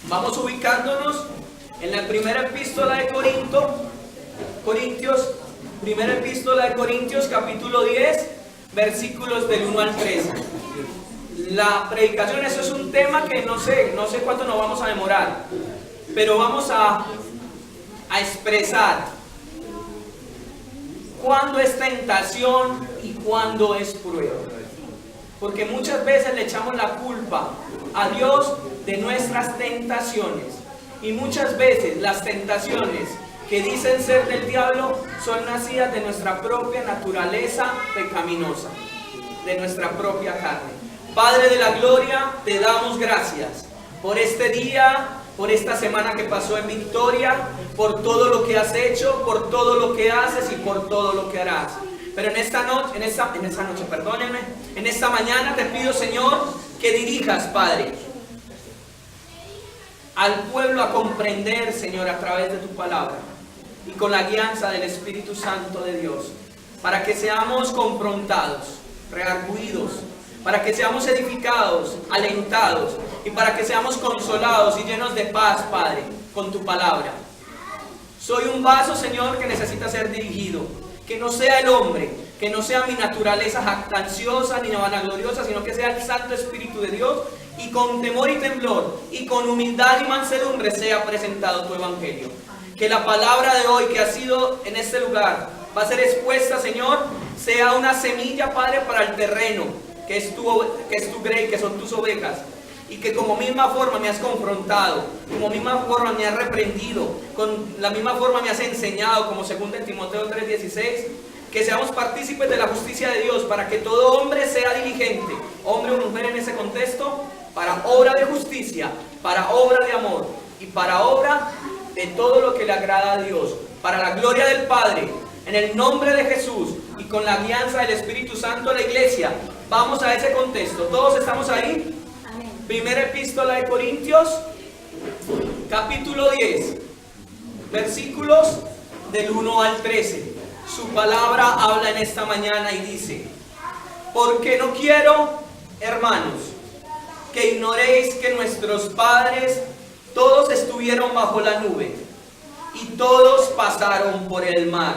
Vamos ubicándonos en la primera epístola de Corintios, primera epístola de Corintios, capítulo 10, versículos del 1 al 13. La predicación, eso es un tema que no sé cuánto nos vamos a demorar, pero vamos a expresar cuándo es tentación y cuándo es prueba. Porque muchas veces le echamos la culpa a Dios de nuestras tentaciones. Y muchas veces las tentaciones que dicen ser del diablo son nacidas de nuestra propia naturaleza pecaminosa, de nuestra propia carne. Padre de la gloria, te damos gracias por este día, por esta semana que pasó en victoria, por todo lo que has hecho, por todo lo que haces y por todo lo que harás. Pero en esta mañana te pido, Señor, que dirijas, Padre, al pueblo a comprender, Señor, a través de tu palabra y con la guianza del Espíritu Santo de Dios, para que seamos confrontados, redarguidos, para que seamos edificados, alentados y para que seamos consolados y llenos de paz, Padre, con tu palabra. Soy un vaso, Señor, que necesita ser dirigido. Que no sea el hombre, que no sea mi naturaleza jactanciosa ni vanagloriosa, sino que sea el Santo Espíritu de Dios, y con temor y temblor, y con humildad y mansedumbre sea presentado tu evangelio. Que la palabra de hoy que ha sido en este lugar, va a ser expuesta, Señor, sea una semilla, Padre, para el terreno, que es tu grey, que son tus ovejas. Y que como misma forma me has confrontado, como misma forma me has reprendido, con la misma forma me has enseñado, como según en Timoteo 3:16, que seamos partícipes de la justicia de Dios, para que todo hombre sea diligente, hombre o mujer en ese contexto, para obra de justicia, para obra de amor y para obra de todo lo que le agrada a Dios, para la gloria del Padre, en el nombre de Jesús y con la guianza del Espíritu Santo de la iglesia. Vamos a ese contexto, ¿todos estamos ahí? Primera epístola de Corintios, capítulo 10, versículos del 1 al 13. Su palabra habla en esta mañana y dice: porque no quiero, hermanos, que ignoréis que nuestros padres todos estuvieron bajo la nube, y todos pasaron por el mar,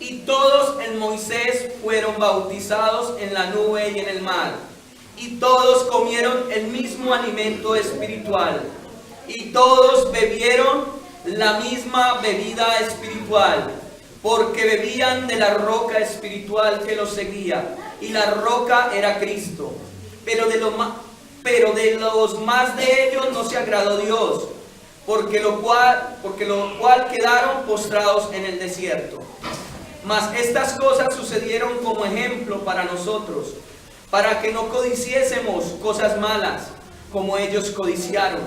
y todos en Moisés fueron bautizados en la nube y en el mar. Y todos comieron el mismo alimento espiritual, y todos bebieron la misma bebida espiritual, porque bebían de la roca espiritual que los seguía, y la roca era Cristo. Pero de los más de ellos no se agradó Dios, porque lo cual quedaron postrados en el desierto. Mas estas cosas sucedieron como ejemplo para nosotros, para que no codiciésemos cosas malas, como ellos codiciaron.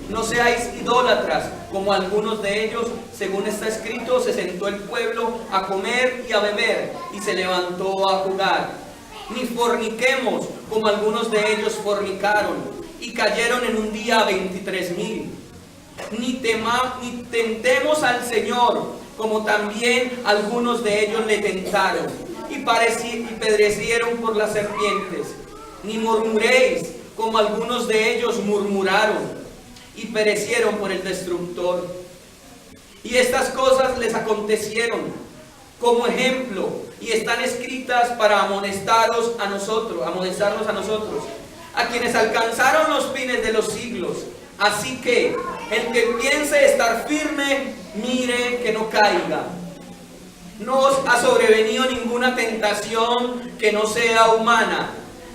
No seáis idólatras, como algunos de ellos, según está escrito, se sentó el pueblo a comer y a beber, y se levantó a jugar. Ni forniquemos, como algunos de ellos fornicaron, y cayeron en un día 23,000. Ni tentemos al Señor, como también algunos de ellos le tentaron, y pedrecieron por las serpientes. Ni murmuréis, como algunos de ellos murmuraron, y perecieron por el destructor. Y estas cosas les acontecieron como ejemplo, y están escritas para amonestarnos a nosotros, a quienes alcanzaron los fines de los siglos. Así que el que piense estar firme, mire que no caiga. No os ha sobrevenido ninguna tentación que no sea humana,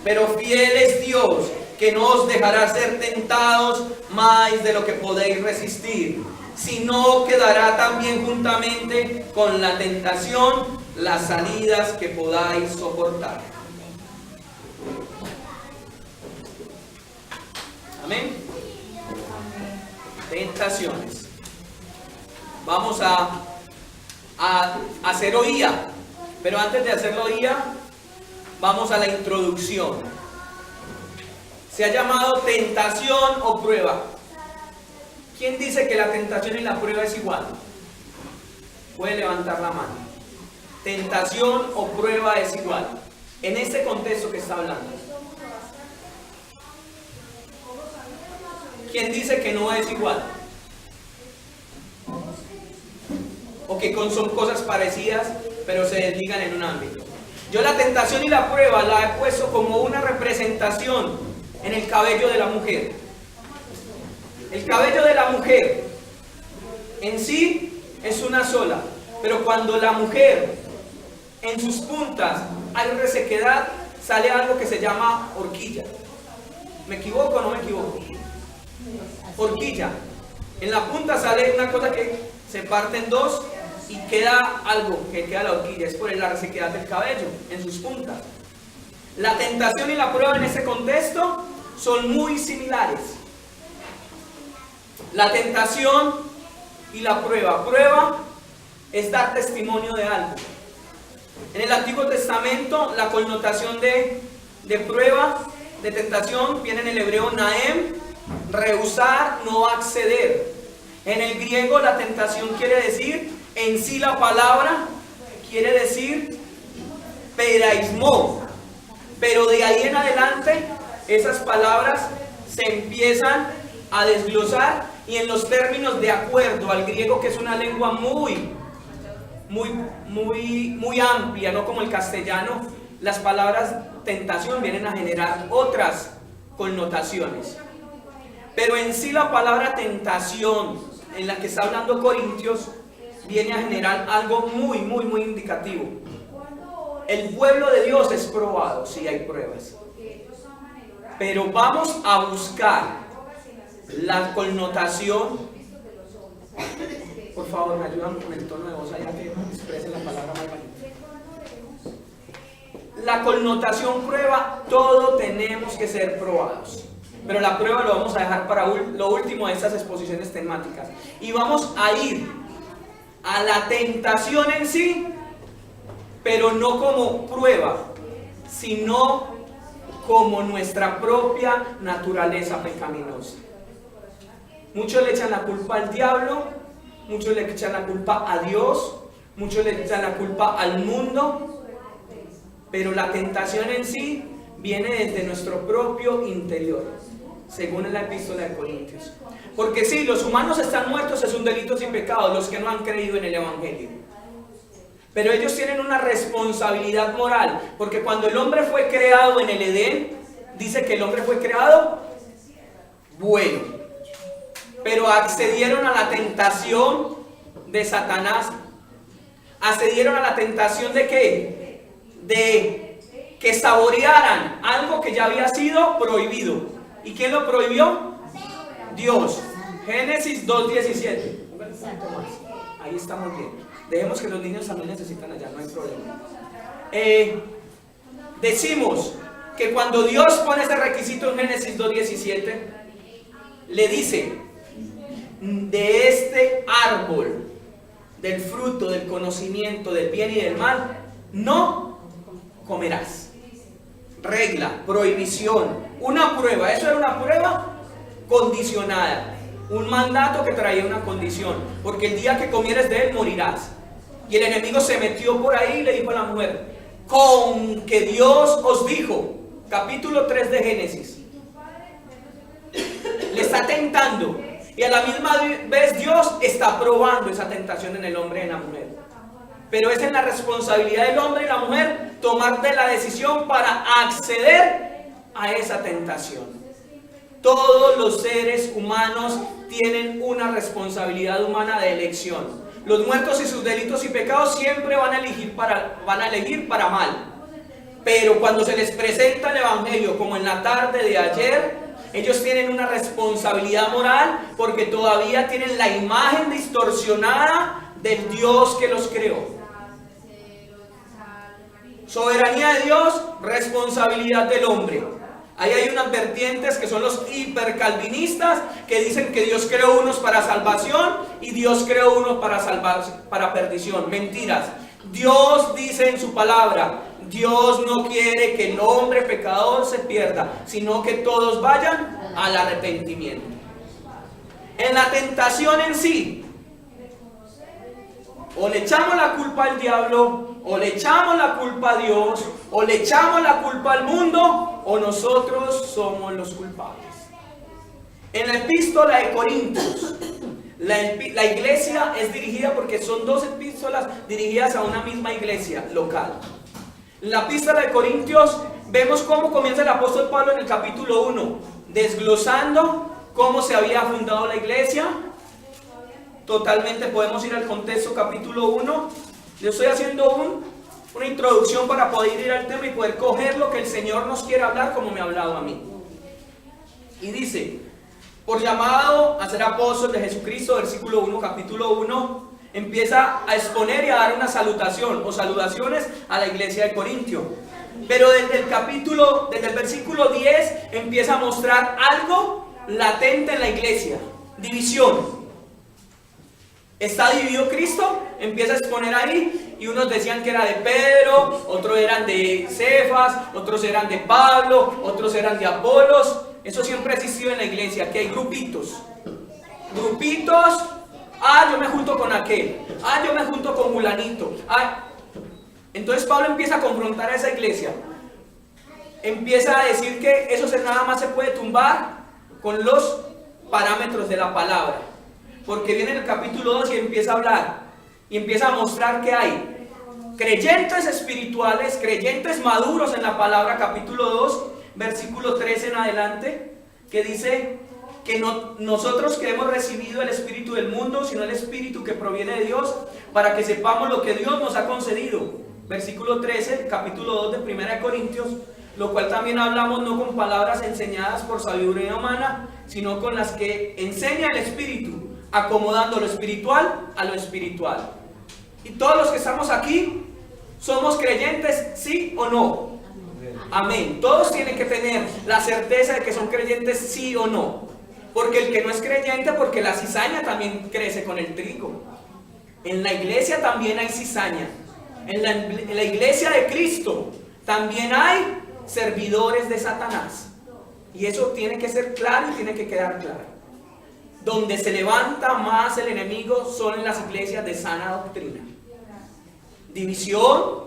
pero fiel es Dios, que no os dejará ser tentados más de lo que podéis resistir, sino que dará también juntamente con la tentación las salidas que podáis soportar. Amén. Tentaciones. Vamos a hacer oía, pero antes de hacerlo oía, vamos a la introducción. Se ha llamado tentación o prueba. ¿Quién dice que la tentación y la prueba es igual? Puede levantar la mano. Tentación o prueba es igual, en este contexto que está hablando. ¿Quién dice que no es igual? O que son cosas parecidas, pero se desligan en un ámbito. Yo la tentación y la prueba la he puesto como una representación en el cabello de la mujer. El cabello de la mujer en sí es una sola, pero cuando la mujer en sus puntas hay resequedad, sale algo que se llama horquilla. ¿Me equivoco o no me equivoco? Horquilla. En la punta sale una cosa que se parte en dos y queda algo, que queda la horquilla. Es por la resequedad del cabello en sus puntas. La tentación y la prueba en este contexto son muy similares. La tentación y la prueba. Prueba es dar testimonio de algo. En el Antiguo Testamento la connotación de prueba, de tentación, viene en el hebreo naem, rehusar, no acceder. En el griego la tentación quiere decir, en sí la palabra quiere decir peraismo. Pero de ahí en adelante esas palabras se empiezan a desglosar y en los términos de acuerdo al griego, que es una lengua muy amplia, no como el castellano, las palabras tentación vienen a generar otras connotaciones. Pero en sí la palabra tentación, en la que está hablando Corintios, viene a generar algo muy indicativo. El pueblo de Dios es probado, sí hay pruebas. Pero vamos a buscar la connotación. Por favor, me ayudan con el tono de voz allá que expresen la palabra más bonita. La connotación prueba, todo tenemos que ser probados. Pero la prueba lo vamos a dejar para lo último de estas exposiciones temáticas. Y vamos a ir a la tentación en sí, pero no como prueba, sino como nuestra propia naturaleza pecaminosa. Muchos le echan la culpa al diablo, muchos le echan la culpa a Dios, muchos le echan la culpa al mundo, pero la tentación en sí viene desde nuestro propio interior, según la epístola de Corintios. Porque sí, los humanos están muertos, es un delito sin pecado, los que no han creído en el Evangelio. Pero ellos tienen una responsabilidad moral, porque cuando el hombre fue creado en el Edén, dice que el hombre fue creado bueno, pero accedieron a la tentación de Satanás. Accedieron a la tentación de ¿qué? De que saborearan algo que ya había sido prohibido. ¿Y quién lo prohibió? Dios. Génesis 2:17. Ahí estamos bien. Dejemos que los niños también necesitan allá, no hay problema. Decimos que cuando Dios pone ese requisito en Génesis 2:17, le dice: de este árbol, del fruto del conocimiento del bien y del mal, no comerás. Regla, prohibición, una prueba. Eso era una prueba condicionada, un mandato que traía una condición, porque el día que comieres de él morirás. Y el enemigo se metió por ahí y le dijo a la mujer: con que Dios os dijo, capítulo 3 de Génesis, le está tentando, y a la misma vez Dios está probando esa tentación en el hombre y en la mujer. Pero es en la responsabilidad del hombre y la mujer tomar la decisión para acceder a esa tentación. Todos los seres humanos tienen una responsabilidad humana de elección. Los muertos y sus delitos y pecados siempre van a elegir para mal. Pero cuando se les presenta el Evangelio, como en la tarde de ayer, ellos tienen una responsabilidad moral porque todavía tienen la imagen distorsionada del Dios que los creó. Soberanía de Dios, responsabilidad del hombre. Ahí hay unas vertientes que son los hipercalvinistas, que dicen que Dios creó unos para salvación y Dios creó unos para perdición. Mentiras. Dios dice en su palabra: Dios no quiere que el hombre pecador se pierda, sino que todos vayan al arrepentimiento. En la tentación en sí, o le echamos la culpa al diablo, o le echamos la culpa a Dios, o le echamos la culpa al mundo, o nosotros somos los culpables. En la epístola de Corintios, la iglesia es dirigida porque son dos epístolas dirigidas a una misma iglesia local. En la epístola de Corintios vemos cómo comienza el apóstol Pablo en el capítulo 1, desglosando cómo se había fundado la iglesia. Totalmente podemos ir al contexto capítulo 1. Yo estoy haciendo una introducción para poder ir al tema y poder coger lo que el Señor nos quiere hablar como me ha hablado a mí. Y dice: por llamado a ser apóstol de Jesucristo, versículo 1, capítulo 1, empieza a exponer y a dar una salutación o saludaciones a la iglesia de Corintio. Pero desde el versículo 10 empieza a mostrar algo latente en la iglesia: división. ¿Está dividido Cristo? Empieza a exponer ahí, y unos decían que era de Pedro, otros eran de Cefas, otros eran de Pablo, otros eran de Apolos. Eso siempre ha existido en la iglesia, que hay grupitos. Yo me junto con aquel, yo me junto con fulanito. Entonces Pablo empieza a confrontar a esa iglesia. Empieza a decir que eso nada más se puede tumbar con los parámetros de la palabra. Porque viene en el capítulo 2 y empieza a hablar, y empieza a mostrar que hay creyentes espirituales, creyentes maduros en la palabra, capítulo 2, versículo 13 en adelante, que dice que nosotros que hemos recibido el espíritu del mundo, sino el espíritu que proviene de Dios, para que sepamos lo que Dios nos ha concedido. Versículo 13, capítulo 2 de 1 de Corintios, lo cual también hablamos no con palabras enseñadas por sabiduría humana, sino con las que enseña el espíritu, acomodando lo espiritual a lo espiritual. Y todos los que estamos aquí somos creyentes, ¿sí o no? Amén. Todos tienen que tener la certeza de que son creyentes, sí o no. Porque el que no es creyente, porque la cizaña también crece con el trigo. En la iglesia también hay cizaña. En la iglesia de Cristo también hay servidores de Satanás. Y eso tiene que ser claro y tiene que quedar claro. Donde se levanta más el enemigo son en las iglesias de sana doctrina. División,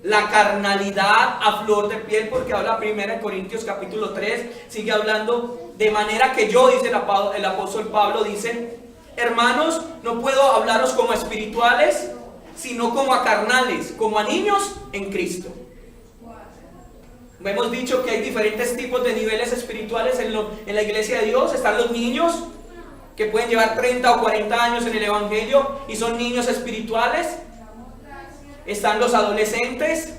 la carnalidad a flor de piel, porque habla 1 Corintios capítulo 3, sigue hablando de manera que yo, dice el apóstol Pablo, dice: hermanos, no puedo hablaros como a espirituales, sino como a carnales, como a niños en Cristo. Hemos dicho que hay diferentes tipos de niveles espirituales en la iglesia de Dios. Están los niños, que pueden llevar 30 o 40 años en el evangelio y son niños espirituales. Están los adolescentes,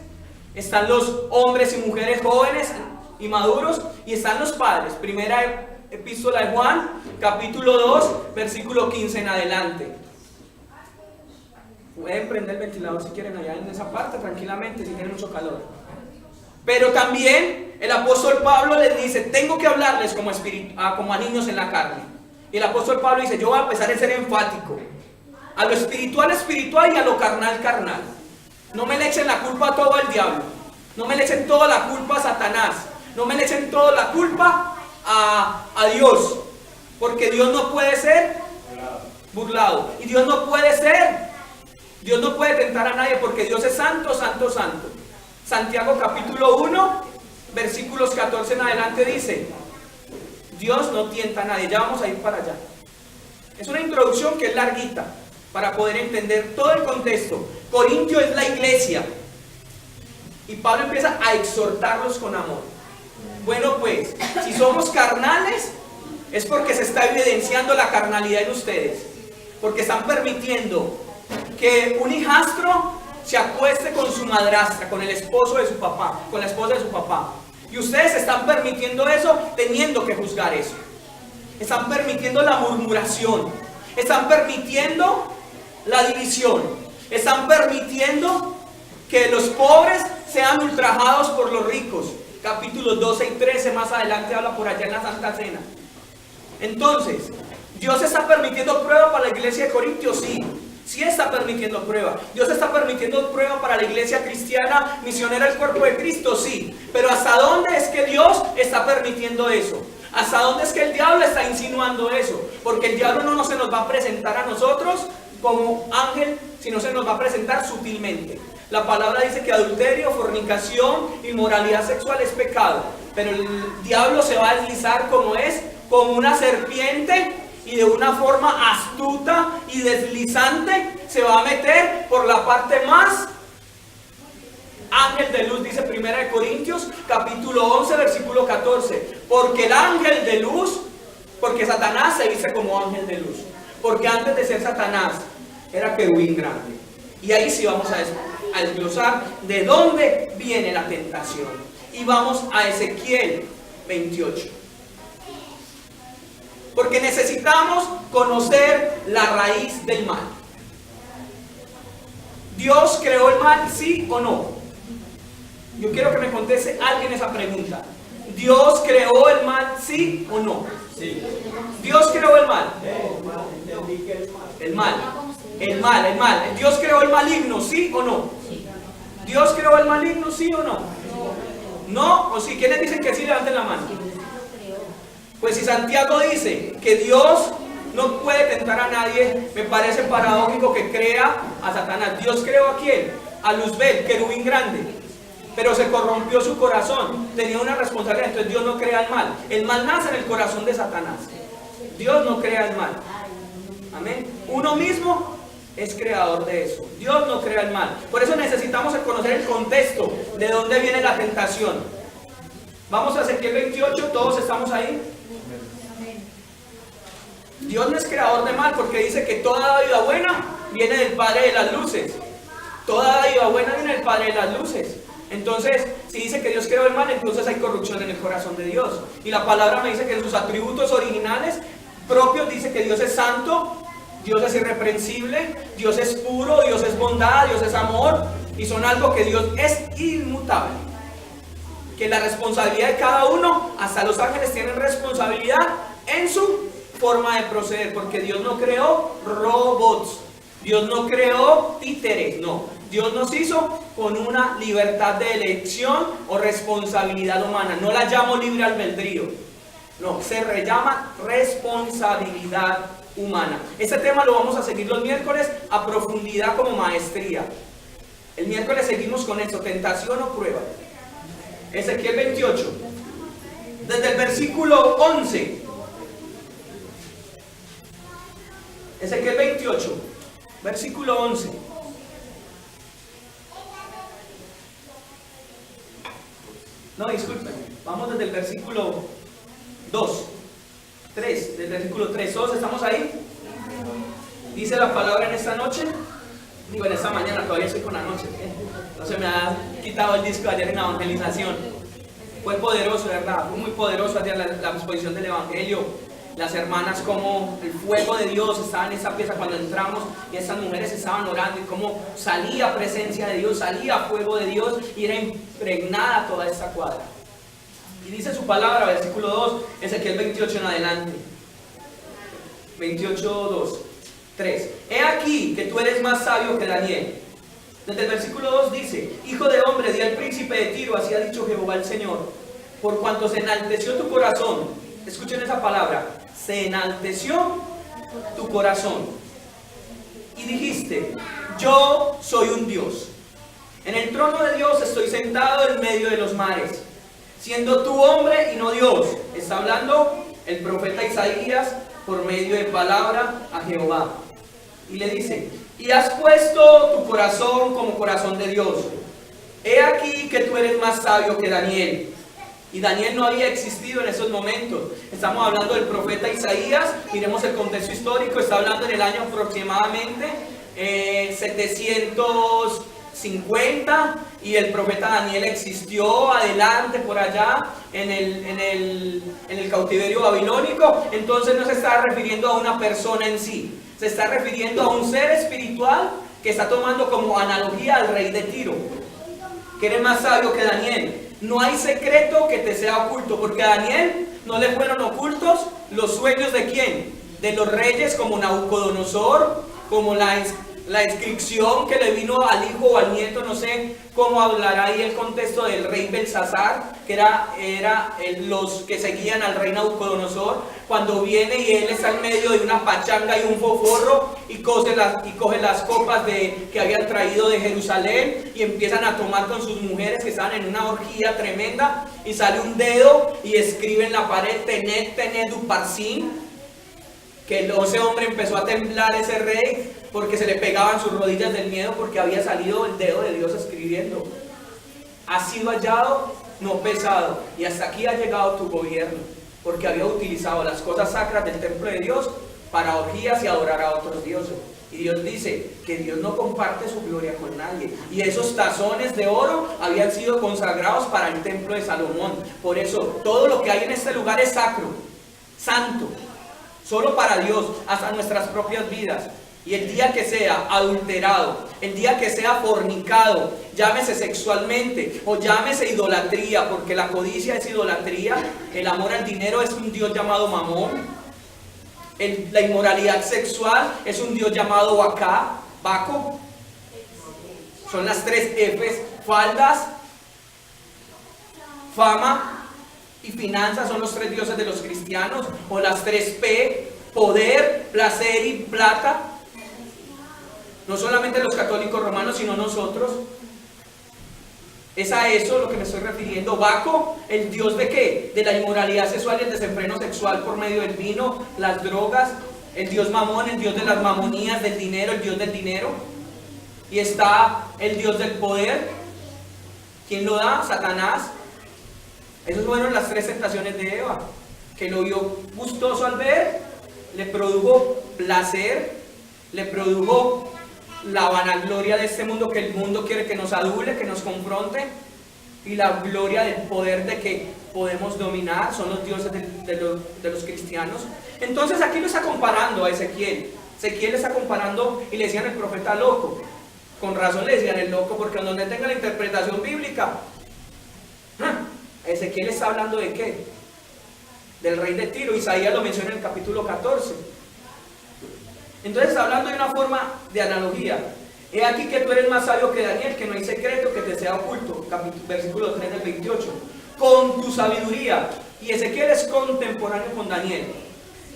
están los hombres y mujeres jóvenes y maduros, y están los padres. Primera epístola de Juan, capítulo 2, versículo 15 en adelante. Pueden prender el ventilador si quieren allá en esa parte tranquilamente, si tienen mucho calor. Pero también el apóstol Pablo les dice: tengo que hablarles como a niños en la carne. Y el apóstol Pablo dice: yo voy a empezar a ser enfático. A lo espiritual, espiritual, y a lo carnal, carnal. No me le echen la culpa a todo el diablo. No me le echen toda la culpa a Satanás. No me le echen toda la culpa a Dios. Porque Dios no puede ser burlado. Y Dios no puede tentar a nadie, porque Dios es santo, santo, santo. Santiago capítulo 1, versículos 14 en adelante dice: Dios no tienta a nadie. Ya vamos a ir para allá. Es una introducción que es larguita para poder entender todo el contexto. Corintio es la iglesia. Y Pablo empieza a exhortarlos con amor. Bueno, pues, si somos carnales, es porque se está evidenciando la carnalidad en ustedes. Porque están permitiendo que un hijastro se acueste con su madrastra, con el esposo de su papá, con la esposa de su papá. Y ustedes están permitiendo eso, teniendo que juzgar eso. Están permitiendo la murmuración. Están permitiendo la división. Están permitiendo que los pobres sean ultrajados por los ricos. Capítulos 12 y 13 más adelante habla por allá en la Santa Cena. Entonces, ¿Dios está permitiendo prueba para la iglesia de Corintios? Sí. Sí está permitiendo prueba. Dios está permitiendo prueba para la iglesia cristiana misionera del cuerpo de Cristo, sí. Pero ¿hasta dónde es que Dios está permitiendo eso? ¿Hasta dónde es que el diablo está insinuando eso? Porque el diablo no se nos va a presentar a nosotros como ángel, sino se nos va a presentar sutilmente. La palabra dice que adulterio, fornicación, inmoralidad sexual es pecado. Pero el diablo se va a deslizar como es como una serpiente y de una forma astuta y deslizante se va a meter por la parte más ángel de luz, dice 1 Corintios capítulo 11 versículo 14, porque el ángel de luz, porque Satanás se dice como ángel de luz, porque antes de ser Satanás era querubín grande. Y ahí sí vamos a desglosar de dónde viene la tentación. Y vamos a Ezequiel 28. Porque necesitamos conocer la raíz del mal. ¿Dios creó el mal, sí o no? Yo quiero que me conteste alguien esa pregunta. ¿Dios creó el mal, sí o no? Sí. ¿Dios creó el mal? El mal. ¿Dios creó el maligno, sí o no? ¿Dios creó el maligno, sí o no? ¿No? ¿O sí? ¿Quiénes dicen que sí? Levanten la mano. Pues si Santiago dice que Dios no puede tentar a nadie, me parece paradójico que crea a Satanás. ¿Dios creó a quién? A Luzbel, querubín grande. Pero se corrompió su corazón, tenía una responsabilidad, entonces Dios no crea el mal. El mal nace en el corazón de Satanás. Dios no crea el mal. Amén. Uno mismo es creador de eso. Dios no crea el mal. Por eso necesitamos conocer el contexto de dónde viene la tentación. Vamos a Ezequiel 28, todos estamos ahí. Dios no es creador de mal porque dice que toda dádiva buena viene del Padre de las luces. Toda dádiva buena viene del Padre de las luces. Entonces, si dice que Dios creó el mal, entonces hay corrupción en el corazón de Dios. Y la palabra me dice que en sus atributos originales propios dice que Dios es santo, Dios es irreprensible, Dios es puro, Dios es bondad, Dios es amor. Y son algo que Dios es inmutable. Que la responsabilidad de cada uno, hasta los ángeles tienen responsabilidad en su forma de proceder. Porque Dios no creó robots, Dios no creó títeres, no. Dios nos hizo con una libertad de elección o responsabilidad humana. No la llamo libre albedrío. No, se llama responsabilidad humana. Este tema lo vamos a seguir los miércoles a profundidad como maestría. El miércoles seguimos con esto, tentación o prueba. Ezequiel 28. Desde el versículo 11. Ezequiel 28, versículo 11. No, disculpen. Vamos desde el versículo 2. 3. Del versículo 3. ¿Todos estamos ahí? Dice la palabra en esta noche. Digo, en esta mañana, todavía estoy con la noche. No se me ha quitado el disco ayer en la evangelización. Fue poderoso, ¿verdad? Fue muy poderoso ayer la exposición del evangelio. Las hermanas, como el fuego de Dios estaba en esa pieza cuando entramos y esas mujeres estaban orando y cómo salía presencia de Dios, salía fuego de Dios y era impregnada toda esta cuadra. Y dice su palabra, versículo 2, Ezequiel 28 en adelante. 28, 2, 3. He aquí que tú eres más sabio que Daniel. Desde el versículo 2 dice: Hijo de hombre, di al príncipe de Tiro, así ha dicho Jehová el Señor, por cuanto se enalteció tu corazón. Escuchen esa palabra, se enalteció tu corazón. Y dijiste: yo soy un Dios. En el trono de Dios estoy sentado en medio de los mares, siendo tú hombre y no Dios. Está hablando el profeta Isaías por medio de palabra a Jehová. Y le dice: y has puesto tu corazón como corazón de Dios. He aquí que tú eres más sabio que Daniel. Y Daniel no había existido en esos momentos. Estamos hablando del profeta Isaías. Miremos el contexto histórico. Está hablando en el año aproximadamente 750. Y el profeta Daniel existió adelante por allá en el cautiverio babilónico. Entonces no se está refiriendo a una persona en sí. Se está refiriendo a un ser espiritual que está tomando como analogía al rey de Tiro, que eres más sabio que Daniel. No hay secreto que te sea oculto, porque a Daniel no le fueron ocultos los sueños de quién, de los reyes como Nabucodonosor, como la la inscripción que le vino al hijo o al nieto, no sé cómo hablará ahí el contexto del rey Belsasar, que era los que seguían al rey Nabucodonosor, cuando viene y él está en medio de una pachanga y un foforro y coge las copas que habían traído de Jerusalén y empiezan a tomar con sus mujeres que estaban en una orgía tremenda, y sale un dedo y escribe en la pared Tenet Tenet Uparsin, que ese hombre empezó a temblar, ese rey, porque se le pegaban sus rodillas del miedo, porque había salido el dedo de Dios escribiendo: ha sido hallado, no pesado, y hasta aquí ha llegado tu gobierno, porque había utilizado las cosas sacras del templo de Dios para orgías y adorar a otros dioses. Y Dios dice que Dios no comparte su gloria con nadie, y esos tazones de oro habían sido consagrados para el templo de Salomón. Por eso todo lo que hay en este lugar es sacro, santo, solo para Dios, hasta nuestras propias vidas. Y el día que sea adulterado, el día que sea fornicado, llámese sexualmente o llámese idolatría, porque la codicia es idolatría, el amor al dinero es un dios llamado Mamón, la inmoralidad sexual es un dios llamado Baco. Son las 3 Fs: faldas, fama y finanzas. Son los 3 dioses de los cristianos. O las 3 P: poder, placer y plata. No solamente los católicos romanos, sino nosotros. Es a eso lo que me estoy refiriendo. Baco, el dios de ¿qué? De la inmoralidad sexual y el desenfreno sexual por medio del vino, las drogas. El dios Mamón, el dios de las mamonías, del dinero, el dios del dinero. Y está el dios del poder. ¿Quién lo da? Satanás. Esas fueron las 3 tentaciones de Eva, que lo vio gustoso al ver, le produjo placer, le produjo la vanagloria de este mundo, que el mundo quiere que nos adule, que nos confronte, y la gloria del poder de que podemos dominar. Son los dioses de los cristianos. Entonces aquí lo está comparando a Ezequiel. Ezequiel le está comparando y le decían el profeta loco. Con razón le decían el loco, porque donde tenga la interpretación bíblica, Ezequiel está hablando de ¿qué? Del rey de Tiro. Isaías lo menciona en el capítulo 14. Entonces está hablando de una forma de analogía. He aquí que tú eres más sabio que Daniel, que no hay secreto que te sea oculto. Versículo 3 del 28. Con tu sabiduría. Y Ezequiel es contemporáneo con Daniel.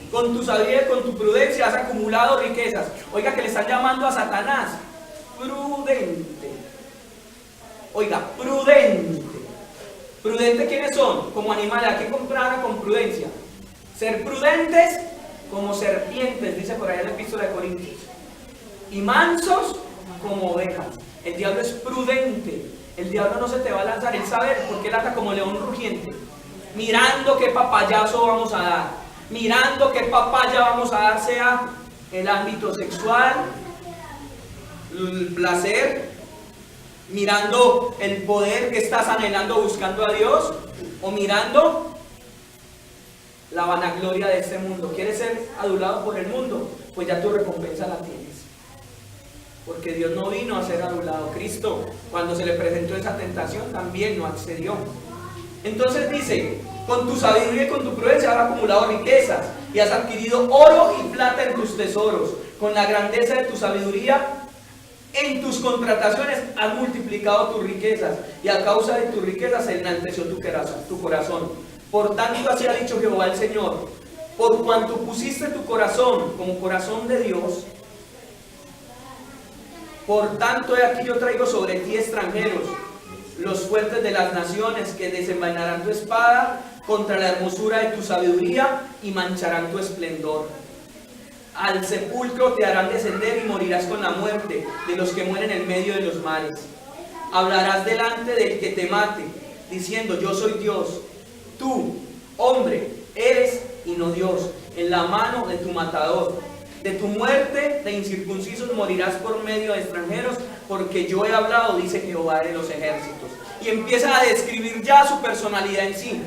Con tu sabiduría y con tu prudencia has acumulado riquezas. Oiga, que le están llamando a Satanás prudente. Oiga, prudente. ¿Prudente quiénes son? Como animales. ¿A qué comparan con prudencia? Ser prudentes como serpientes, dice por ahí en la epístola de Corintios, y mansos como ovejas. El diablo es prudente. El diablo no se te va a lanzar. Él sabe por qué él anda como león rugiente, mirando qué papayazo vamos a dar, mirando qué papaya vamos a dar, sea el ámbito sexual, el placer, mirando el poder que estás anhelando buscando a Dios, o mirando la vanagloria de este mundo. ¿Quieres ser adulado por el mundo? Pues ya tu recompensa la tienes, porque Dios no vino a ser adulado. Cristo, cuando se le presentó esa tentación, también no accedió. Entonces dice: con tu sabiduría y con tu prudencia has acumulado riquezas, y has adquirido oro y plata en tus tesoros. Con la grandeza de tu sabiduría en tus contrataciones has multiplicado tus riquezas, y a causa de tus riquezas se enalteció tu corazón. Por tanto, así ha dicho Jehová el Señor: por cuanto pusiste tu corazón como corazón de Dios, por tanto he aquí yo traigo sobre ti extranjeros, los fuertes de las naciones, que desenvainarán tu espada contra la hermosura de tu sabiduría y mancharán tu esplendor. Al sepulcro te harán descender y morirás con la muerte de los que mueren en medio de los mares. Hablarás delante del que te mate, diciendo: yo soy Dios. Tú, hombre, eres y no Dios, en la mano de tu matador. De tu muerte de incircuncisos morirás por medio de extranjeros, porque yo he hablado, dice Jehová de los ejércitos. Y empieza a describir ya su personalidad en sí.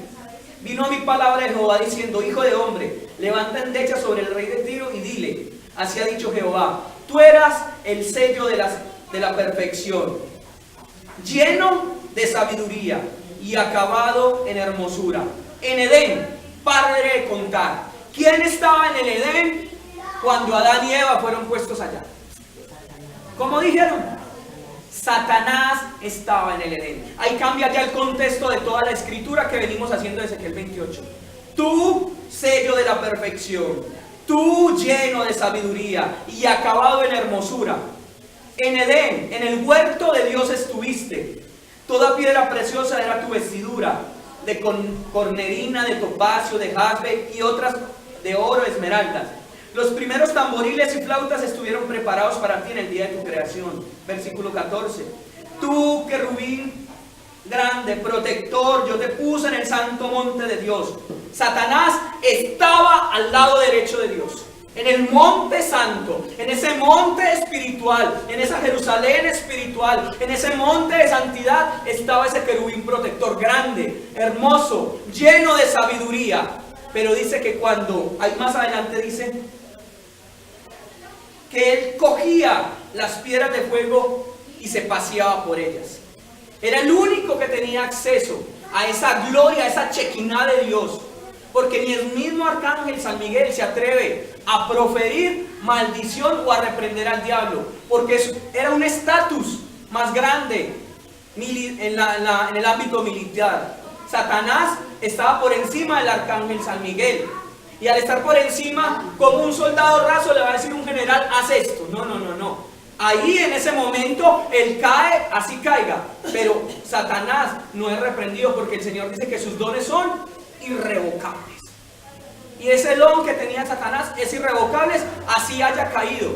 Vino a mi palabra de Jehová diciendo: hijo de hombre, levanta endecha sobre el rey de Tiro y dile: así ha dicho Jehová, tú eras el sello de la perfección, lleno de sabiduría y acabado en hermosura. En Edén, padre de contar. ¿Quién estaba en el Edén cuando Adán y Eva fueron puestos allá? ¿Cómo dijeron? Satanás estaba en el Edén. Ahí cambia ya el contexto de toda la escritura que venimos haciendo desde Ezequiel 28. Tú, sello de la perfección, tú lleno de sabiduría y acabado en hermosura. En Edén, en el huerto de Dios estuviste. Toda piedra preciosa era tu vestidura, de cornerina, de topacio, de jaspe y otras de oro, esmeraldas. Los primeros tamboriles y flautas estuvieron preparados para ti en el día de tu creación. Versículo 14. Tú, querubín grande, protector, yo te puse en el santo monte de Dios. Satanás estaba al lado derecho de Dios, en el monte santo, en ese monte espiritual, en esa Jerusalén espiritual, en ese monte de santidad estaba ese querubín protector grande, hermoso, lleno de sabiduría. Pero dice que cuando, ahí más adelante dice que él cogía las piedras de fuego y se paseaba por ellas. Era el único que tenía acceso a esa gloria, a esa chequiná de Dios. Porque ni el mismo arcángel San Miguel se atreve a proferir maldición o a reprender al diablo. Porque era un estatus más grande en el ámbito militar. Satanás estaba por encima del arcángel San Miguel. Y al estar por encima, como un soldado raso le va a decir un general, haz esto. No. Ahí en ese momento él cae, así caiga. Pero Satanás no es reprendido porque el Señor dice que sus dones son irrevocables. Y ese don que tenía Satanás es irrevocable, así haya caído.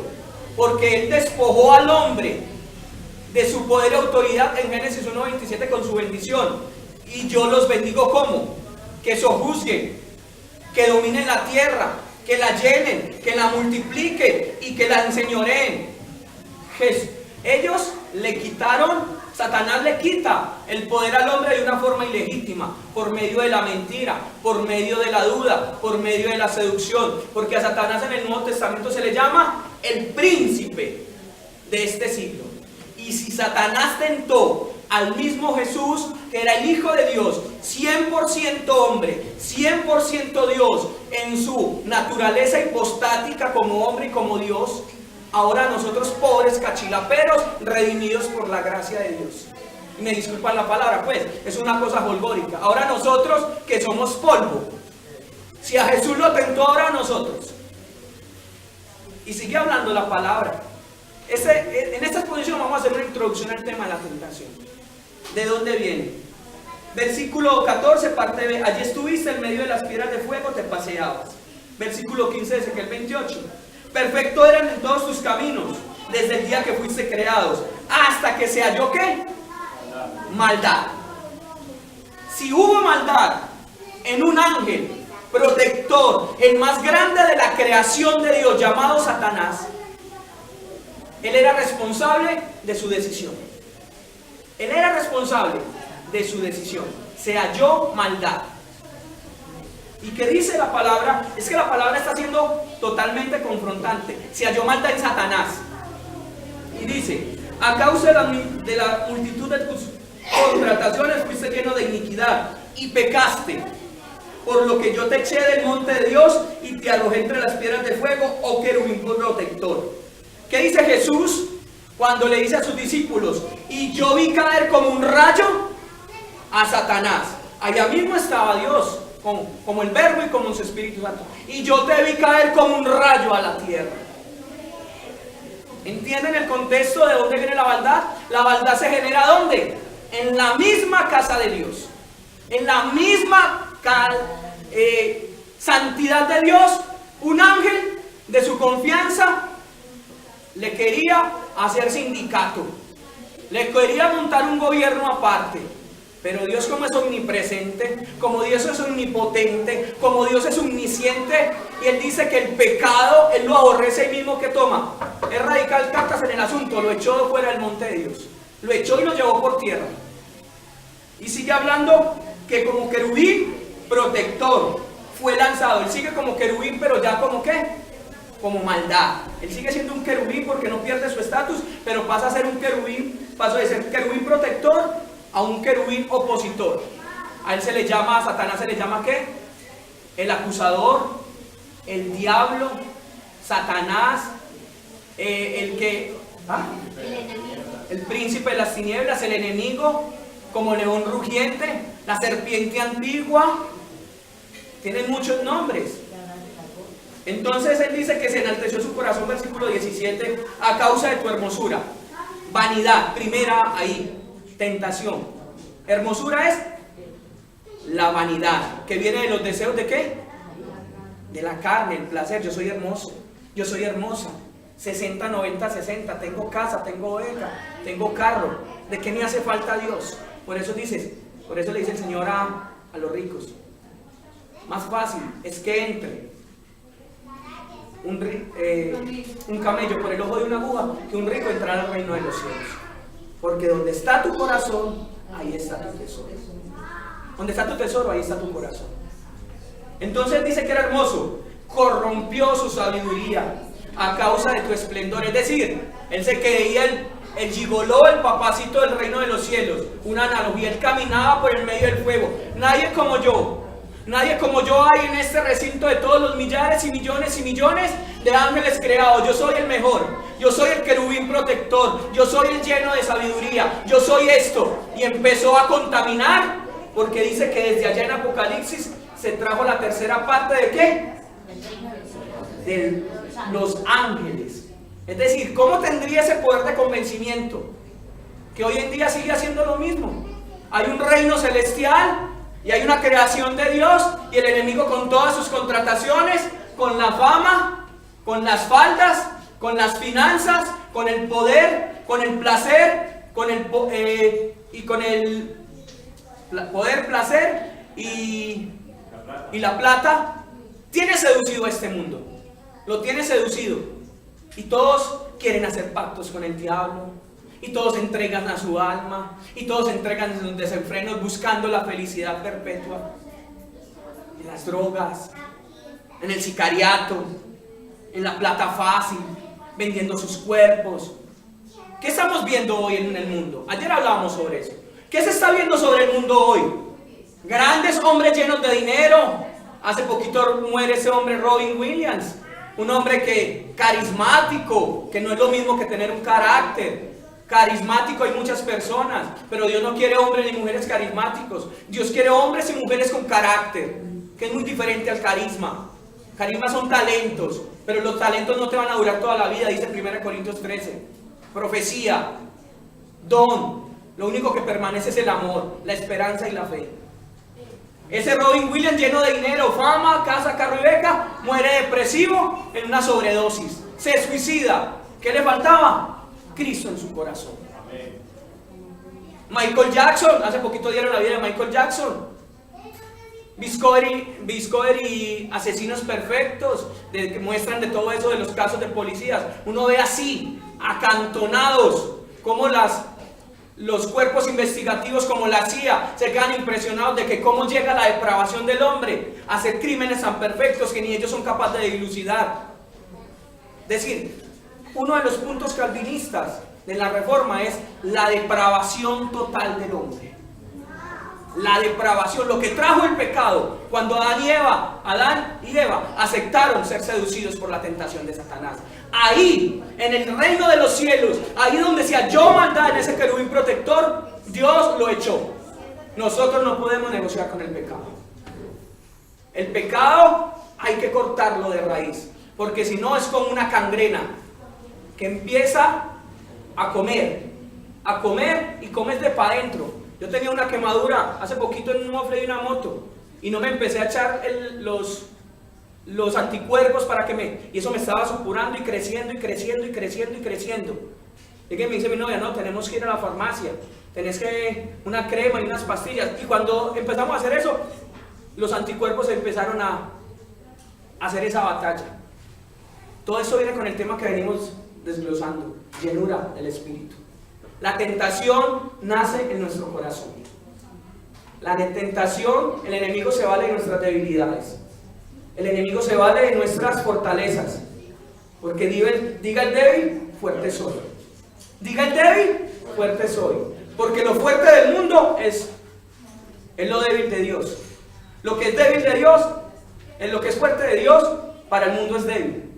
Porque él despojó al hombre de su poder y autoridad en Génesis 1:27 con su bendición. Y yo los bendigo como que sojuzguen, que dominen la tierra, que la llenen, que la multipliquen y que la enseñoreen. Ellos le quitaron, Satanás le quita el poder al hombre de una forma ilegítima, por medio de la mentira, por medio de la duda, por medio de la seducción. Porque a Satanás en el Nuevo Testamento se le llama el príncipe de este siglo. Y si Satanás tentó al mismo Jesús, que era el Hijo de Dios, 100% hombre, 100% Dios, en su naturaleza hipostática como hombre y como Dios, ahora nosotros pobres cachilaperos, redimidos por la gracia de Dios. Y me disculpan la palabra, pues, es una cosa folclórica. Ahora nosotros que somos polvo, si a Jesús lo tentó, ahora a nosotros. Y sigue hablando la palabra. En esta exposición vamos a hacer una introducción al tema de la tentación. ¿De dónde viene? Versículo 14, parte B. Allí estuviste en medio de las piedras de fuego, te paseabas. Versículo 15 de Ezequiel 28. Perfecto eran en todos tus caminos, desde el día que fuiste creados, hasta que se halló ¿qué? Maldad. Si hubo maldad en un ángel protector, el más grande de la creación de Dios, llamado Satanás, él era responsable de su decisión. Él era responsable de su decisión. Se halló maldad. ¿Y qué dice la palabra? Es que la palabra está siendo totalmente confrontante. Se halló maldad en Satanás. Y dice, a causa de la multitud de tus contrataciones fuiste lleno de iniquidad y pecaste. Por lo que yo te eché del monte de Dios y te arrojé entre las piedras de fuego, oh querubín protector. ¿Qué dice Jesús cuando le dice a sus discípulos? Y yo vi caer como un rayo a Satanás. Allá mismo estaba Dios, como el Verbo y como su Espíritu Santo. Y yo te vi caer como un rayo a la tierra. ¿Entienden el contexto de dónde viene la maldad? La maldad se genera ¿dónde? En la misma casa de Dios. En la misma santidad de Dios. Un ángel de su confianza le quería hacer sindicato, le quería montar un gobierno aparte. Pero Dios, como es omnipresente, como Dios es omnipotente, como Dios es omnisciente, y Él dice que el pecado Él lo aborrece ahí mismo, que toma, es radical cartas en el asunto, lo echó fuera del monte de Dios, lo echó y lo llevó por tierra. Y sigue hablando que como querubín protector fue lanzado. Él sigue como querubín, pero ya como ¿qué? Como maldad. Él sigue siendo un querubín porque no pierde su estatus, pero pasa a ser un querubín, pasó de ser querubín protector a un querubín opositor. A él se le llama, a Satanás se le llama ¿qué? El acusador, el diablo, Satanás, el que ¿Ah? El príncipe de las tinieblas, el enemigo, como león rugiente, la serpiente antigua. Tienen muchos nombres. Entonces él dice que se enalteció su corazón, versículo 17, a causa de tu hermosura. Vanidad, primera ahí, tentación. Hermosura es la vanidad, que viene de los deseos de ¿qué? De la carne, el placer. Yo soy hermoso, yo soy hermosa. 60, 90, 60, tengo casa, tengo oveja, tengo carro. ¿De qué me hace falta Dios? Por eso le dice el Señor a los ricos. Más fácil es que entre un camello por el ojo de una aguja que un rico entrar al reino de los cielos. Porque donde está tu corazón, ahí está tu tesoro. Donde está tu tesoro, ahí está tu corazón. Entonces dice que era hermoso. Corrompió su sabiduría a causa de tu esplendor. Es decir, él se creía el gigoló, el papacito del reino de los cielos. Una analogía, él caminaba por el medio del fuego. Nadie como yo hay en este recinto de todos los millares y millones de ángeles creados. Yo soy el mejor, yo soy el querubín protector, yo soy el lleno de sabiduría, yo soy esto. Y empezó a contaminar, porque dice que desde allá en Apocalipsis se trajo la tercera parte de ¿qué? De los ángeles. Es decir, ¿cómo tendría ese poder de convencimiento? Que hoy en día sigue haciendo lo mismo. Hay un reino celestial y hay una creación de Dios, y el enemigo con todas sus contrataciones, con la fama, con las faldas, con las finanzas, con el poder, con el placer, con el poder, placer y la plata, tiene seducido a este mundo. Lo tiene seducido. Y todos quieren hacer pactos con el diablo. Y todos entregan a su alma. Y todos entregan sus desenfrenos buscando la felicidad perpetua. En las drogas, en el sicariato, en la plata fácil, vendiendo sus cuerpos. ¿Qué estamos viendo hoy en el mundo? Ayer hablábamos sobre eso. ¿Qué se está viendo sobre el mundo hoy? Grandes hombres llenos de dinero. Hace poquito muere ese hombre Robin Williams. Un hombre carismático, que no es lo mismo que tener un carácter. Carismático hay muchas personas, pero Dios no quiere hombres ni mujeres carismáticos. Dios quiere hombres y mujeres con carácter, que es muy diferente al carisma. Carisma son talentos, pero los talentos no te van a durar toda la vida, dice 1 Corintios 13. Profecía, don, lo único que permanece es el amor, la esperanza y la fe. Ese Robin Williams lleno de dinero, fama, casa, carro y beca, muere depresivo en una sobredosis. Se suicida. ¿Qué le faltaba? Cristo en su corazón. Michael Jackson, hace poquito dieron la vida de Michael Jackson. Discovery, asesinos perfectos, que muestran de todo eso de los casos de policías. Uno ve así, acantonados, como los cuerpos investigativos como la CIA se quedan impresionados de que cómo llega la depravación del hombre a hacer crímenes tan perfectos que ni ellos son capaces de dilucidar. Es decir, uno de los puntos calvinistas de la Reforma es la depravación total del hombre. La depravación, lo que trajo el pecado, cuando Adán y Eva aceptaron ser seducidos por la tentación de Satanás. Ahí, en el reino de los cielos, ahí donde se halló maldad en ese querubín protector, Dios lo echó. Nosotros no podemos negociar con el pecado. El pecado hay que cortarlo de raíz, porque si no es como una gangrena que empieza a comer y comes de para adentro. Yo tenía una quemadura hace poquito en un mofle de una moto y no me empecé a echar los anticuerpos y eso me estaba supurando y creciendo. Y que me dice mi novia, no, tenemos que ir a la farmacia, tenés que una crema y unas pastillas. Y cuando empezamos a hacer eso, los anticuerpos empezaron a hacer esa batalla. Todo eso viene con el tema que venimos desglosando, llenura del Espíritu. La tentación nace en nuestro corazón. La tentación, el enemigo se vale de nuestras debilidades. El enemigo se vale de nuestras fortalezas. Porque diga el débil, fuerte soy. Diga el débil, fuerte soy. Porque lo fuerte del mundo es lo débil de Dios. Lo que es débil de Dios, lo que es fuerte de Dios, para el mundo es débil.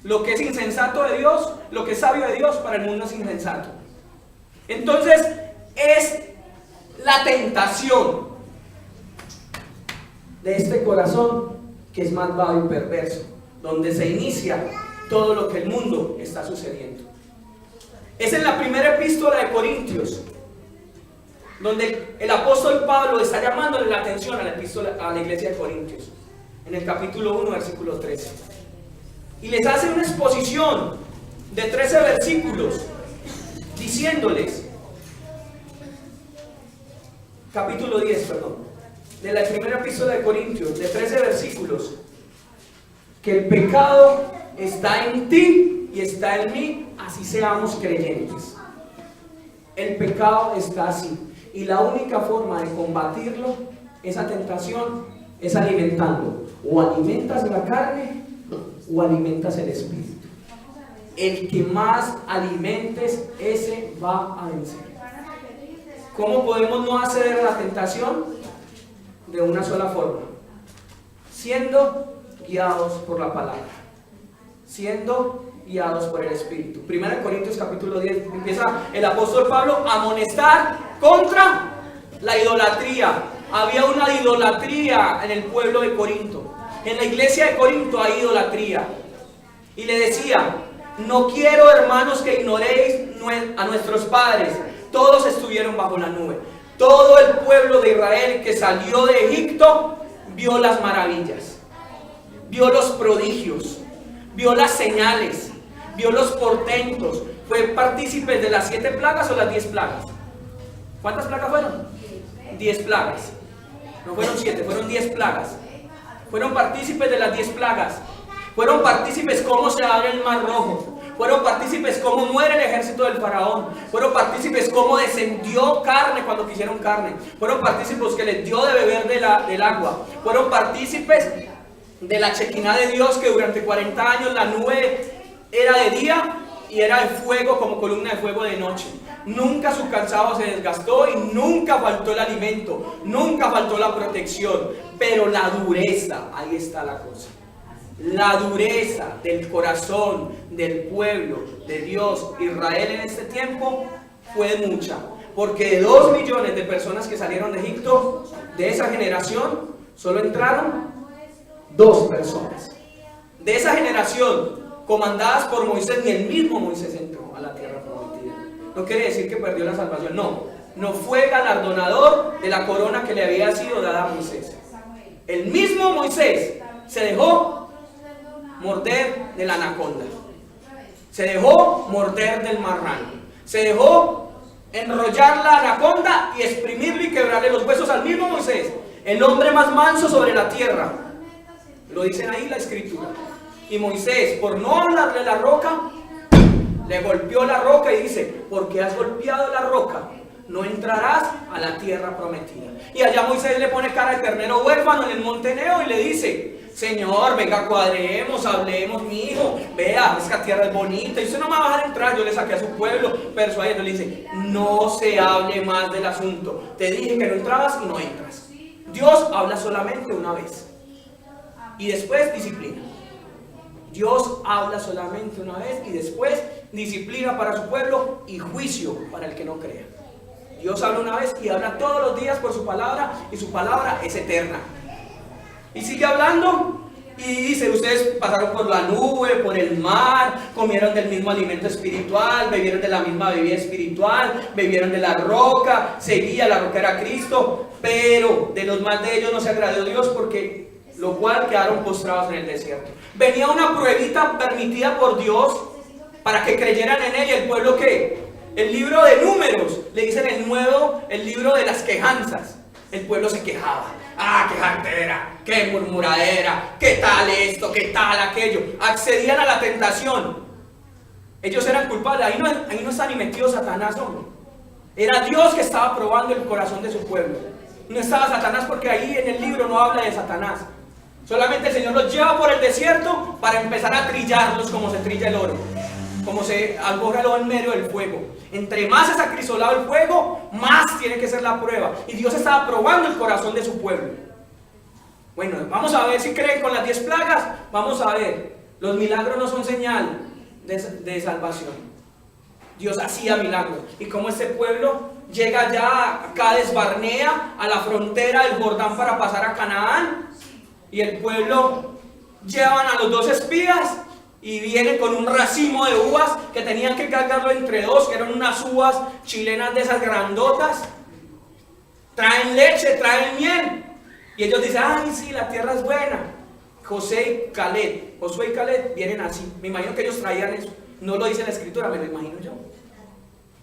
Lo que es insensato de Dios, lo que es sabio de Dios, para el mundo es insensato. Entonces, es la tentación de este corazón que es malvado y perverso, donde se inicia todo lo que el mundo está sucediendo. Es en la primera epístola de Corintios, donde el apóstol Pablo está llamándole la atención a la iglesia de Corintios, en el capítulo 1, versículo 13. Y les hace una exposición de 13 versículos, diciéndoles, capítulo 10, perdón, de la primera epístola de Corintios, de 13 versículos, que el pecado está en ti y está en mí, así seamos creyentes. El pecado está así. Y la única forma de combatirlo, esa tentación, es alimentando. O alimentas la carne o alimentas el espíritu. El que más alimentes, ese va a vencer. ¿Cómo podemos no acceder a la tentación? De una sola forma: siendo guiados por la palabra, siendo guiados por el Espíritu. 1 Corintios capítulo 10 empieza el apóstol Pablo a amonestar contra la idolatría. Había una idolatría en el pueblo de Corinto. En la iglesia de Corinto hay idolatría. Y le decía: no quiero, hermanos, que ignoréis a nuestros padres. Todos estuvieron bajo la nube. Todo el pueblo de Israel que salió de Egipto vio las maravillas, vio los prodigios, vio las señales, vio los portentos. Fue partícipe de las 7 plagas o las 10 plagas. ¿Cuántas plagas fueron? 10 plagas. No fueron 7, fueron 10 plagas. Fueron partícipes de las 10 plagas. Fueron partícipes cómo se abre el mar rojo. Fueron partícipes cómo muere el ejército del faraón. Fueron partícipes cómo descendió carne cuando quisieron carne. Fueron partícipes que les dio de beber del agua. Fueron partícipes de la chequina de Dios, que durante 40 años la nube era de día y era de fuego, como columna de fuego de noche. Nunca su calzado se desgastó y nunca faltó el alimento, nunca faltó la protección. Pero la dureza, ahí está la cosa. La dureza del corazón del pueblo de Dios, Israel, en este tiempo fue mucha. Porque de 2 millones de personas que salieron de Egipto, de esa generación, solo entraron 2 personas. De esa generación, comandadas por Moisés, ni el mismo Moisés entró a la tierra prometida. No quiere decir que perdió la salvación, no fue galardonador de la corona que le había sido dada a Moisés. El mismo Moisés se dejó morder de la anaconda, se dejó morder del marrano, se dejó enrollar la anaconda y exprimirle y quebrarle los huesos al mismo Moisés, el hombre más manso sobre la tierra. Lo dicen ahí la escritura. Y Moisés, por no hablarle la roca, le golpeó la roca y dice: porque has golpeado la roca, no entrarás a la tierra prometida. Y allá Moisés le pone cara de ternero huérfano en el monte Neo y le dice: Señor, venga, cuadremos, hablemos, mi hijo, vea, esta tierra es bonita, y usted no me va a dejar entrar. Yo le saqué a su pueblo, persuadiendo, le dice: no se hable más del asunto, te dije que no entrabas y no entras. Dios habla solamente una vez y después disciplina. Dios habla solamente una vez y después disciplina para su pueblo y juicio para el que no crea. Dios habla una vez y habla todos los días por su palabra, y su palabra es eterna. Y sigue hablando y dice: ustedes pasaron por la nube, por el mar, comieron del mismo alimento espiritual, bebieron de la misma bebida espiritual, bebieron de la roca, seguía, la roca era Cristo, pero de los más de ellos no se agradó Dios, porque lo cual quedaron postrados en el desierto. Venía una pruebita permitida por Dios para que creyeran en él. ¿Y el pueblo qué? El libro de Números le dicen el libro de las quejanzas. El pueblo se quejaba: qué jartera, qué murmuradera, qué tal esto, qué tal aquello. Accedían a la tentación. Ellos eran culpables. Ahí no está ni metido Satanás, hombre. Era Dios que estaba probando el corazón de su pueblo. No estaba Satanás, porque ahí en el libro no habla de Satanás. Solamente el Señor los lleva por el desierto para empezar a trillarlos como se trilla el oro, como se alborra el oro en medio del fuego. Entre más es acrisolado el fuego, más tiene que ser la prueba. Y Dios estaba probando el corazón de su pueblo. Bueno, vamos a ver si creen con las 10 plagas. Vamos a ver Los milagros no son señal de salvación. Dios hacía milagros. Y como este pueblo llega ya a Cades Barnea, a la frontera del Jordán para pasar a Canaán, y el pueblo llevan a los 2 espías y vienen con un racimo de uvas que tenían que cargarlo entre 2, que eran unas uvas chilenas de esas grandotas. Traen leche, traen miel. Y ellos dicen, ay, sí, la tierra es buena. Josué y Caleb vienen así. Me imagino que ellos traían eso. No lo dice la escritura, me lo imagino yo.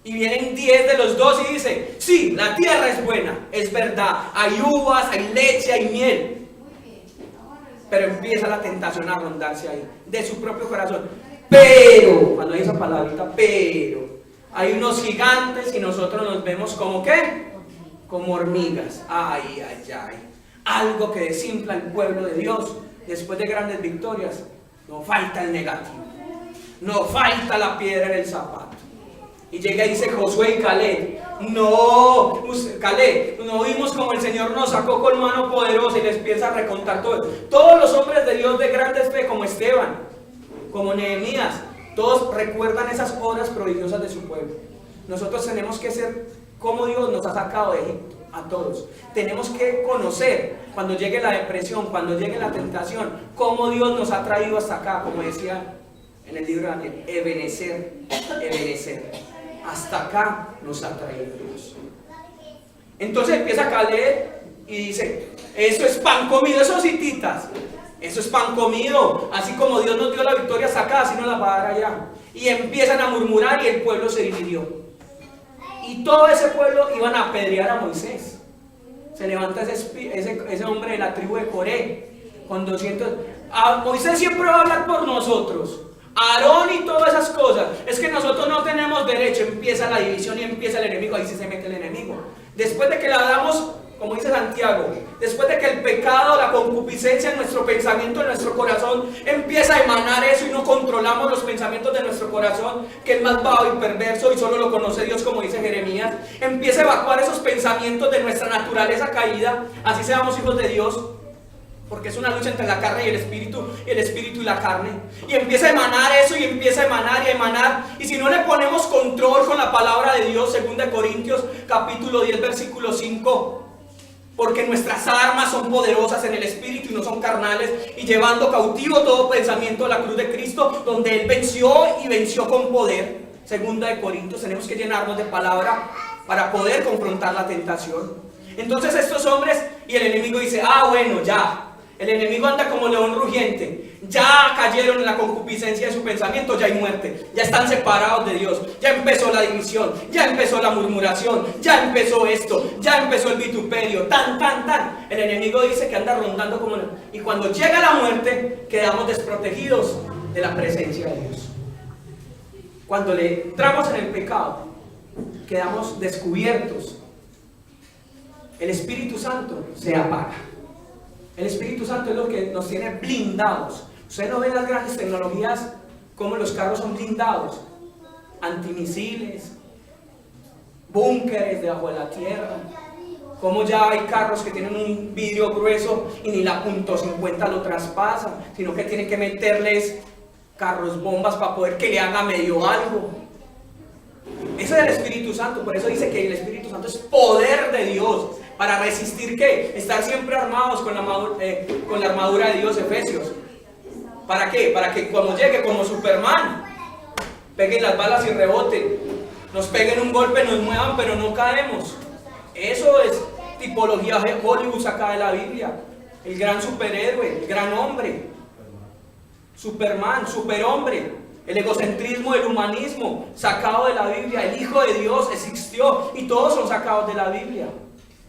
Y vienen 10 de los 2 y dicen, sí, la tierra es buena, es verdad. Hay uvas, hay leche, hay miel. Pero empieza la tentación a rondarse ahí, de su propio corazón. Pero, cuando hay esa palabrita, pero, hay unos gigantes y nosotros nos vemos como ¿qué? Como hormigas. Ay, ay, ay. Algo que desinfla al pueblo de Dios después de grandes victorias. No falta el negativo. No falta la piedra en el zapato. Y llega y dice Josué y Caleb, no, Caleb, no vimos como el Señor nos sacó con mano poderosa, y les empieza a recontar todo. Todos los hombres de Dios de grandes fe, como Esteban, como Nehemías, todos recuerdan esas obras prodigiosas de su pueblo. Nosotros tenemos que ser como Dios nos ha sacado de Egipto, a todos. Tenemos que conocer cuando llegue la depresión, cuando llegue la tentación, cómo Dios nos ha traído hasta acá, como decía en el libro de Daniel, Ebenezer. Hasta acá nos ha traído Dios. Entonces empieza Caleb y dice, eso es pan comido, esos hititas, eso es pan comido, así como Dios nos dio la victoria hasta acá, así nos la va a dar allá. Y empiezan a murmurar y el pueblo se dividió. Y todo ese pueblo iban a apedrear a Moisés. Se levanta ese hombre de la tribu de Coré con 200. Moisés siempre va a hablar por nosotros. Aarón y todas esas cosas. Es que nosotros no tenemos derecho. Empieza la división y empieza el enemigo. Ahí sí se mete el enemigo. Después de que la damos, como dice Santiago, después de que el pecado, la concupiscencia en nuestro pensamiento, en nuestro corazón, empieza a emanar eso y no controlamos los pensamientos de nuestro corazón, que es más bajo y perverso y solo lo conoce Dios, como dice Jeremías, empieza a evacuar esos pensamientos de nuestra naturaleza caída, así seamos hijos de Dios. Porque es una lucha entre la carne y el espíritu y la carne. Y empieza a emanar eso y empieza a emanar y a emanar. Y si no le ponemos control con la palabra de Dios, 2 Corintios capítulo 10 versículo 5. Porque nuestras armas son poderosas en el espíritu y no son carnales. Y llevando cautivo todo pensamiento a la cruz de Cristo, donde Él venció y venció con poder. 2 Corintios, tenemos que llenarnos de palabra para poder confrontar la tentación. Entonces estos hombres y el enemigo dice, bueno, ya. El enemigo anda como león rugiente. Ya cayeron en la concupiscencia de su pensamiento, ya hay muerte. Ya están separados de Dios. Ya empezó la división. Ya empezó la murmuración. Ya empezó esto. Ya empezó el vituperio. Tan. El enemigo dice que anda rondando como león. Y cuando llega la muerte, quedamos desprotegidos de la presencia de Dios. Cuando le entramos en el pecado, quedamos descubiertos. El Espíritu Santo se apaga. El Espíritu Santo es lo que nos tiene blindados. Ustedes no ven las grandes tecnologías, como los carros son blindados. Antimisiles, búnkeres debajo de la tierra. Como ya hay carros que tienen un vidrio grueso y ni la .50 lo traspasa, sino que tienen que meterles carros bombas para poder que le haga medio algo. Ese es el Espíritu Santo. Por eso dice que el Espíritu Santo es poder de Dios. ¿Para resistir qué? Estar siempre armados con la armadura de Dios, Efesios. ¿Para qué? Para que cuando llegue como Superman, peguen las balas y reboten. Nos peguen un golpe, nos muevan, pero no caemos. Eso es tipología de Hollywood sacada de la Biblia. El gran superhéroe, el gran hombre. Superman, superhombre. El egocentrismo, el humanismo, sacado de la Biblia. El Hijo de Dios existió y todos son sacados de la Biblia.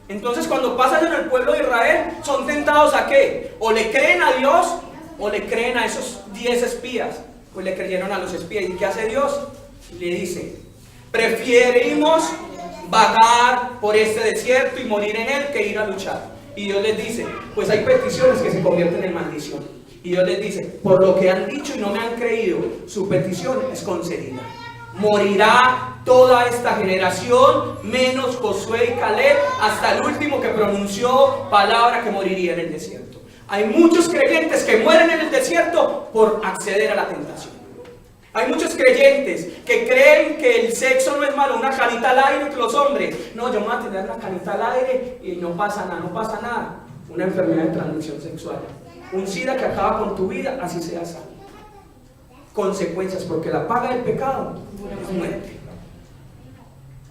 Entonces cuando pasan en el pueblo de Israel, son tentados ¿a qué? O le creen a Dios o le creen a esos 10 espías. Pues le creyeron a los espías. ¿Y qué hace Dios? Le dice, preferimos vagar por este desierto y morir en él que ir a luchar. Y Dios les dice, pues hay peticiones que se convierten en maldición. Y Dios les dice, por lo que han dicho y no me han creído, su petición es concedida. Morirá toda esta generación, menos Josué y Caleb, hasta el último que pronunció palabra que moriría en el desierto. Hay muchos creyentes que mueren en el desierto por acceder a la tentación. Hay muchos creyentes que creen que el sexo no es malo, una canita al aire que los hombres. No, yo me voy a tener una canita al aire y no pasa nada, no pasa nada. Una enfermedad de transmisión sexual. Un SIDA que acaba con tu vida, así sea sano. Consecuencias, porque la paga del pecado es muerte.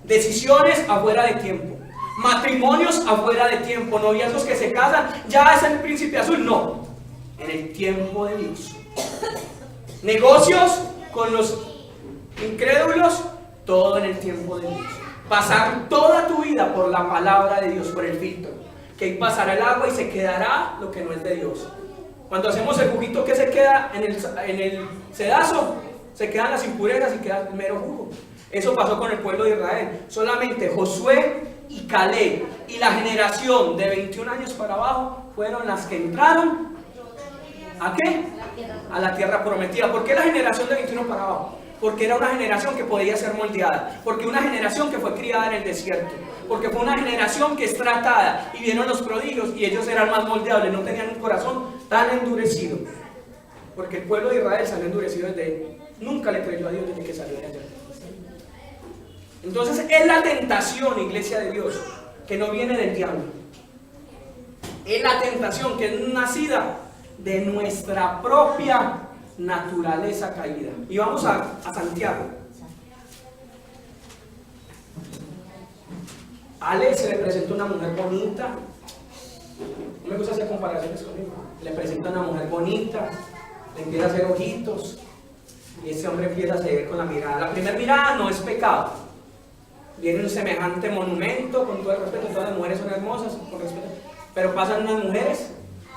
Decisiones afuera de tiempo. Matrimonios afuera de tiempo. Noviazgos que se casan, ya es el príncipe azul. No, en el tiempo de Dios. Negocios con los incrédulos, todo en el tiempo de Dios. Pasar toda tu vida por la palabra de Dios, por el filtro. Que ahí pasará el agua y se quedará lo que no es de Dios. Cuando hacemos el juguito, ¿qué se queda en el sedazo? Se quedan las impurezas y queda el mero jugo. Eso pasó con el pueblo de Israel. Solamente Josué y Caleb y la generación de 21 años para abajo fueron las que entraron. ¿A qué? A la tierra prometida. ¿Por qué la generación de 21 para abajo? Porque era una generación que podía ser moldeada. Porque una generación que fue criada en el desierto. Porque fue una generación que es tratada. Y vieron los prodigios y ellos eran más moldeables. No tenían un corazón tan endurecido. Porque el pueblo de Israel salió endurecido desde... Nunca le creyó a Dios desde que salió de allá. Entonces es la tentación, iglesia de Dios, que no viene del diablo. Es la tentación que es nacida de nuestra propia naturaleza caída. Y vamos a Santiago. A Ale se le presenta una mujer bonita. No me gusta hacer comparaciones conmigo. Le presenta una mujer bonita, le empieza a hacer ojitos y ese hombre empieza a seguir con la mirada. La primera mirada no es pecado. Viene un semejante monumento, con todo el respeto, todas las mujeres son hermosas, con respeto. Pero pasan unas mujeres,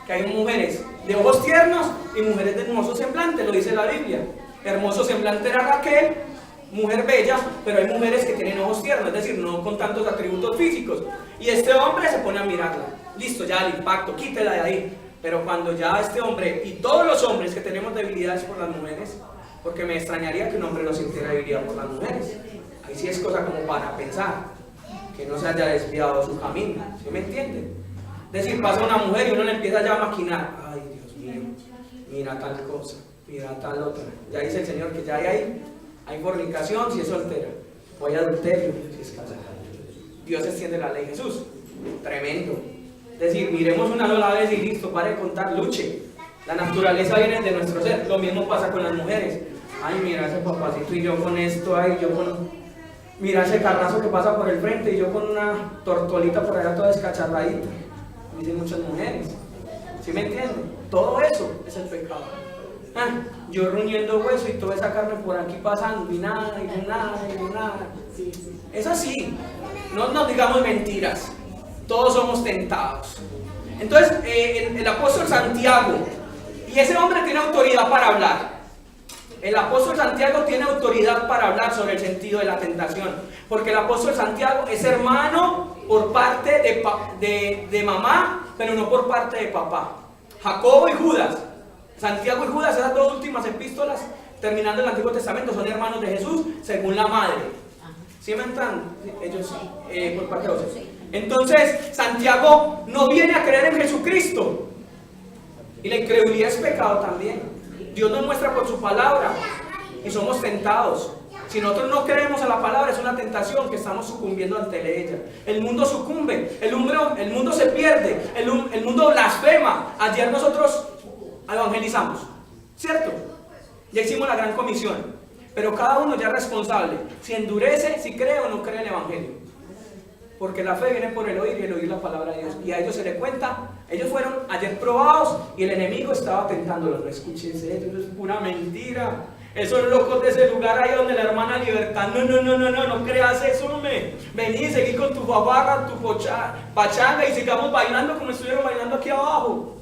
que hay mujeres de ojos tiernos y mujeres de hermoso semblante, lo dice la Biblia. Hermoso semblante era Raquel, mujer bella, pero hay mujeres que tienen ojos tiernos, es decir, no con tantos atributos físicos. Y este hombre se pone a mirarla. Listo, ya el impacto, quítela de ahí. Pero cuando ya este hombre, y todos los hombres que tenemos debilidades por las mujeres, porque me extrañaría que un hombre no sintiera debilidad por las mujeres. Ahí sí es cosa como para pensar, que no se haya desviado su camino, ¿sí me entienden? Es decir, pasa una mujer y uno le empieza ya a maquinar. Ay, Dios mío, mira tal cosa, mira tal otra. Ya dice el Señor que ya hay fornicación si es soltera, o hay adulterio si es casada. Dios extiende la ley. Jesús, tremendo. Es decir, miremos una sola vez y listo, pare de contar, luche. La naturaleza viene de nuestro ser. Lo mismo pasa con las mujeres. Ay, mira ese papacito y yo con esto, ay, yo con... Mira ese carrazo que pasa por el frente y yo con una tortolita por allá toda descacharradita. Dicen muchas mujeres. ¿Sí me entienden? Todo eso es el pecado. Yo ruñendo hueso y toda esa carne por aquí pasando y nada, y nada, y nada. Es así. No nos digamos mentiras. Todos somos tentados. Entonces, el apóstol Santiago, y ese hombre tiene autoridad para hablar. El apóstol Santiago tiene autoridad para hablar sobre el sentido de la tentación. Porque el apóstol Santiago es hermano por parte de mamá, pero no por parte de papá. Jacobo y Judas, Santiago y Judas, esas dos últimas epístolas, terminando el Antiguo Testamento, son hermanos de Jesús según la madre. ¿Sí me entran? Ellos por parte de José. Entonces, Santiago no viene a creer en Jesucristo. Y la incredulidad es pecado también. Dios nos muestra por su palabra y somos tentados. Si nosotros no creemos a la palabra, es una tentación que estamos sucumbiendo ante ella. El mundo sucumbe, el mundo se pierde, el mundo blasfema. Ayer nosotros evangelizamos, ¿cierto? Ya hicimos la gran comisión, pero cada uno ya es responsable. Si endurece, si cree o no cree el evangelio. Porque la fe viene por el oír y el oír la palabra de Dios. Y a ellos se les cuenta, ellos fueron ayer probados y el enemigo estaba tentándolos. No escuchen eso es pura mentira. Esos locos de ese lugar ahí donde la hermana Libertad, no creas eso, hombre. Vení, seguí con tu babarra, tu pachanga y sigamos bailando como estuvieron bailando aquí abajo.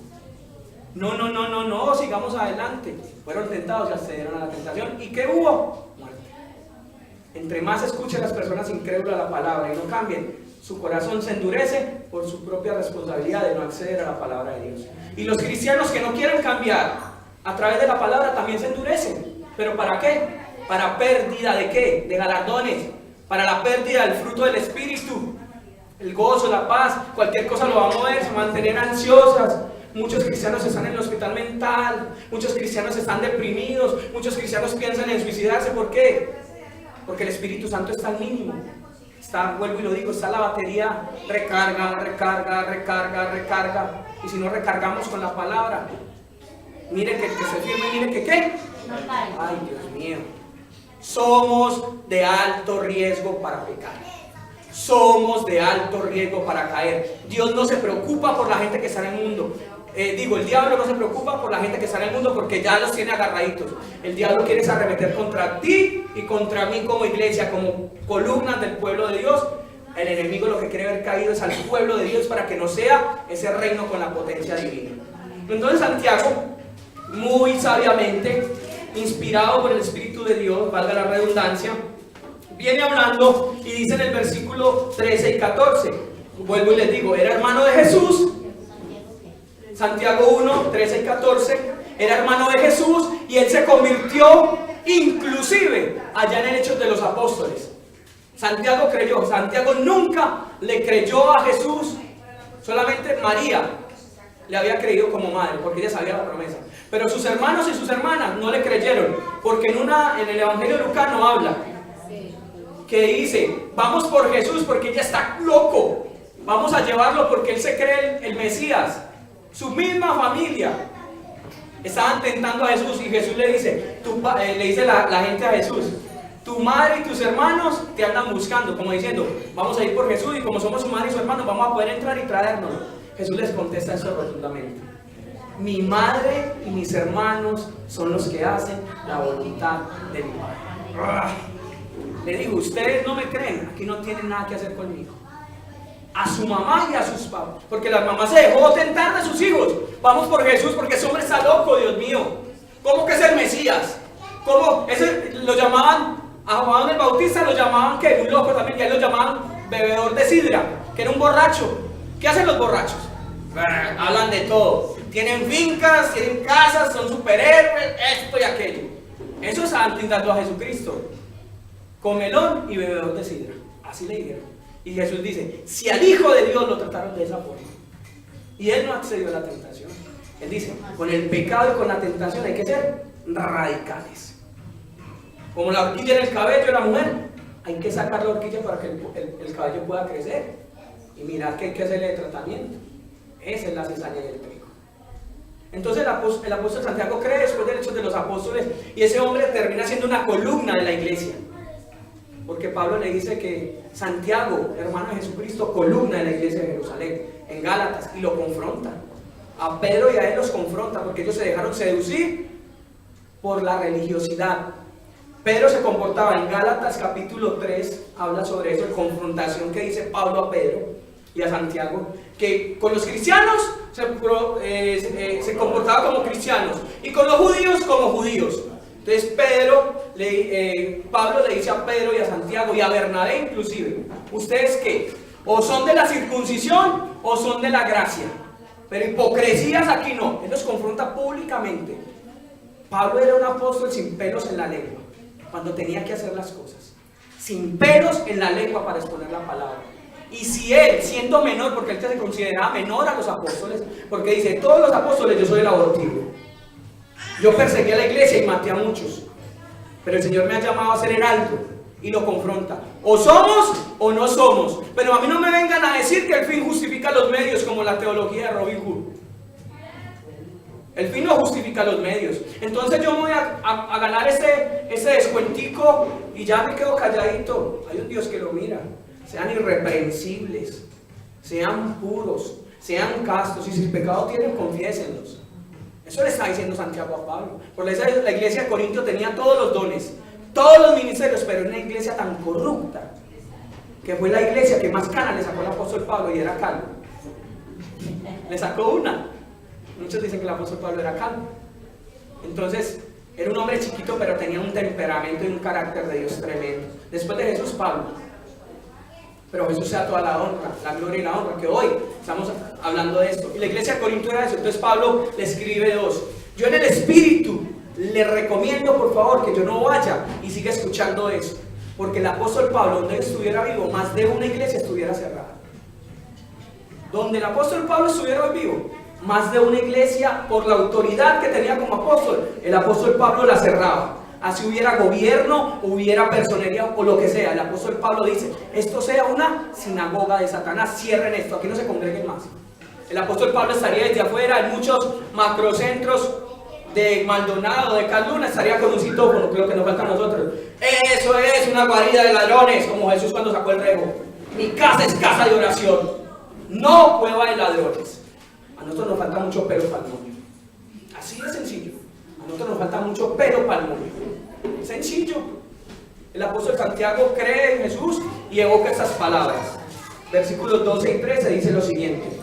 No, sigamos adelante. Fueron tentados y accedieron a la tentación. ¿Y qué hubo? Muerte. Entre más escuchen las personas incrédulas la palabra y no cambien, su corazón se endurece por su propia responsabilidad de no acceder a la palabra de Dios. Y los cristianos que no quieren cambiar a través de la palabra también se endurecen. ¿Pero para qué? Para pérdida de qué? De galardones. Para la pérdida del fruto del Espíritu. El gozo, la paz, cualquier cosa lo va a mover, se va a mantener ansiosas. muchos cristianos están en el hospital mental, muchos cristianos están deprimidos, muchos cristianos piensan en suicidarse. ¿Por qué? Porque el Espíritu Santo está al mínimo. Está, vuelvo y lo digo, está la batería, recarga, recarga, recarga, recarga. Y si no recargamos con la palabra, mire que se firme, mire que ¿qué? Ay, Dios mío. Somos de alto riesgo para pecar. Somos de alto riesgo para caer. Dios no se preocupa por la gente que está en el mundo. El diablo no se preocupa por la gente que está en el mundo porque ya los tiene agarraditos. El diablo quiere arremeter contra ti y contra mí como iglesia, como columnas del pueblo de Dios. El enemigo lo que quiere ver caído es al pueblo de Dios para que no sea ese reino con la potencia divina. Entonces Santiago, muy sabiamente, inspirado por el Espíritu de Dios, valga la redundancia, viene hablando y dice en el versículo 13 y 14, vuelvo y les digo, era hermano de Jesús. Santiago 1, 13 y 14, era hermano de Jesús y él se convirtió inclusive allá en el Hechos de los Apóstoles. Santiago creyó, Santiago nunca le creyó a Jesús, solamente María le había creído como madre, porque ella sabía la promesa. Pero sus hermanos y sus hermanas no le creyeron, porque en el Evangelio de Lucas no habla, que dice, vamos por Jesús porque ella está loco, vamos a llevarlo porque él se cree el Mesías. Su misma familia estaban tentando a Jesús y Jesús le dice, le dice la gente a Jesús, tu madre y tus hermanos te andan buscando, como diciendo, vamos a ir por Jesús y como somos su madre y su hermano vamos a poder entrar y traérnoslo. Jesús les contesta eso rotundamente. Mi madre y mis hermanos son los que hacen la voluntad de mi Padre. Le digo, ustedes no me creen, aquí no tienen nada que hacer conmigo. A su mamá y a sus papás, porque la mamá se dejó tentar de sus hijos. Vamos por Jesús porque ese hombre está loco, Dios mío. ¿Cómo que es el Mesías? ¿Cómo? Ese lo llamaban, a Juan el Bautista lo llamaban que un loco también, que él lo llamaban bebedor de sidra, que era un borracho. ¿Qué hacen los borrachos? Hablan de todo. Tienen fincas, tienen casas, son superhéroes, esto y aquello. Eso estaban tentando a Jesucristo. Comelón y bebedor de sidra. Así le dijeron. Y Jesús dice, si al Hijo de Dios lo trataron de esa forma, y él no accedió a la tentación, él dice, con el pecado y con la tentación hay que ser radicales. Como la horquilla en el cabello de la mujer, hay que sacar la horquilla para que el cabello pueda crecer. Y mirar que hay que hacerle el tratamiento. Esa es la cizaña y el trigo. Entonces el apóstol Santiago cree después del Hechos de los Apóstoles, y ese hombre termina siendo una columna de la iglesia. Porque Pablo le dice que Santiago, hermano de Jesucristo, columna de la iglesia de Jerusalén, en Gálatas, y lo confronta. A Pedro y a él los confronta porque ellos se dejaron seducir por la religiosidad. Pedro se comportaba en Gálatas capítulo 3, habla sobre eso, de confrontación que dice Pablo a Pedro y a Santiago, que con los cristianos se comportaba como cristianos y con los judíos como judíos. Entonces Pablo le dice a Pedro y a Santiago y a Bernabé inclusive, ¿ustedes qué? ¿O son de la circuncisión o son de la gracia? Pero hipocresías aquí no. Él los confronta públicamente. Pablo era un apóstol sin pelos en la lengua cuando tenía que hacer las cosas, sin pelos en la lengua para exponer la palabra. Y si él, siendo menor, porque él se consideraba menor a los apóstoles, porque dice, todos los apóstoles yo soy el abortivo, yo perseguí a la iglesia y maté a muchos, pero el Señor me ha llamado a ser heraldo, y lo confronta, o somos o no somos. Pero a mí no me vengan a decir que el fin justifica los medios, como la teología de Robin Hood. El fin no justifica los medios. Entonces yo voy a ganar ese descuentico y ya me quedo calladito. Hay un Dios que lo mira. Sean irreprensibles, sean puros, sean castos, y si pecado tienen, confiésenlos. Eso le está diciendo Santiago a Pablo. Por eso la iglesia de Corinto tenía todos los dones, todos los ministerios, pero era una iglesia tan corrupta, que fue la iglesia que más cana le sacó el apóstol Pablo, y era calvo. Le sacó una. Muchos dicen que el apóstol Pablo era calvo. Entonces, era un hombre chiquito, pero tenía un temperamento y un carácter de Dios tremendo. Después de Jesús, Pablo. Pero Jesús sea toda la honra, la gloria y la honra, que hoy estamos hablando de esto. Y la iglesia de Corinto era eso. Entonces Pablo le escribe dos. Yo en el Espíritu le recomiendo, por favor, que yo no vaya y siga escuchando eso. Porque el apóstol Pablo, donde él estuviera vivo, más de una iglesia estuviera cerrada. Donde el apóstol Pablo estuviera vivo, más de una iglesia, por la autoridad que tenía como apóstol, el apóstol Pablo la cerraba. Así hubiera gobierno, hubiera personería o lo que sea, el apóstol Pablo dice, esto sea una sinagoga de Satanás, cierren esto, aquí no se congreguen más. El apóstol Pablo estaría desde afuera en muchos macrocentros de Maldonado, de Caluna, estaría con un citófono, creo que nos falta a nosotros. Eso es una guarida de ladrones, como Jesús cuando sacó el rego. Mi casa es casa de oración, no cueva de ladrones. A nosotros nos falta mucho pelo para el mundo. Así de sencillo. A nosotros nos falta mucho pelo para el mundo. Sencillo. El apóstol Santiago cree en Jesús y evoca estas palabras. Versículos 12 y 13 dice lo siguiente: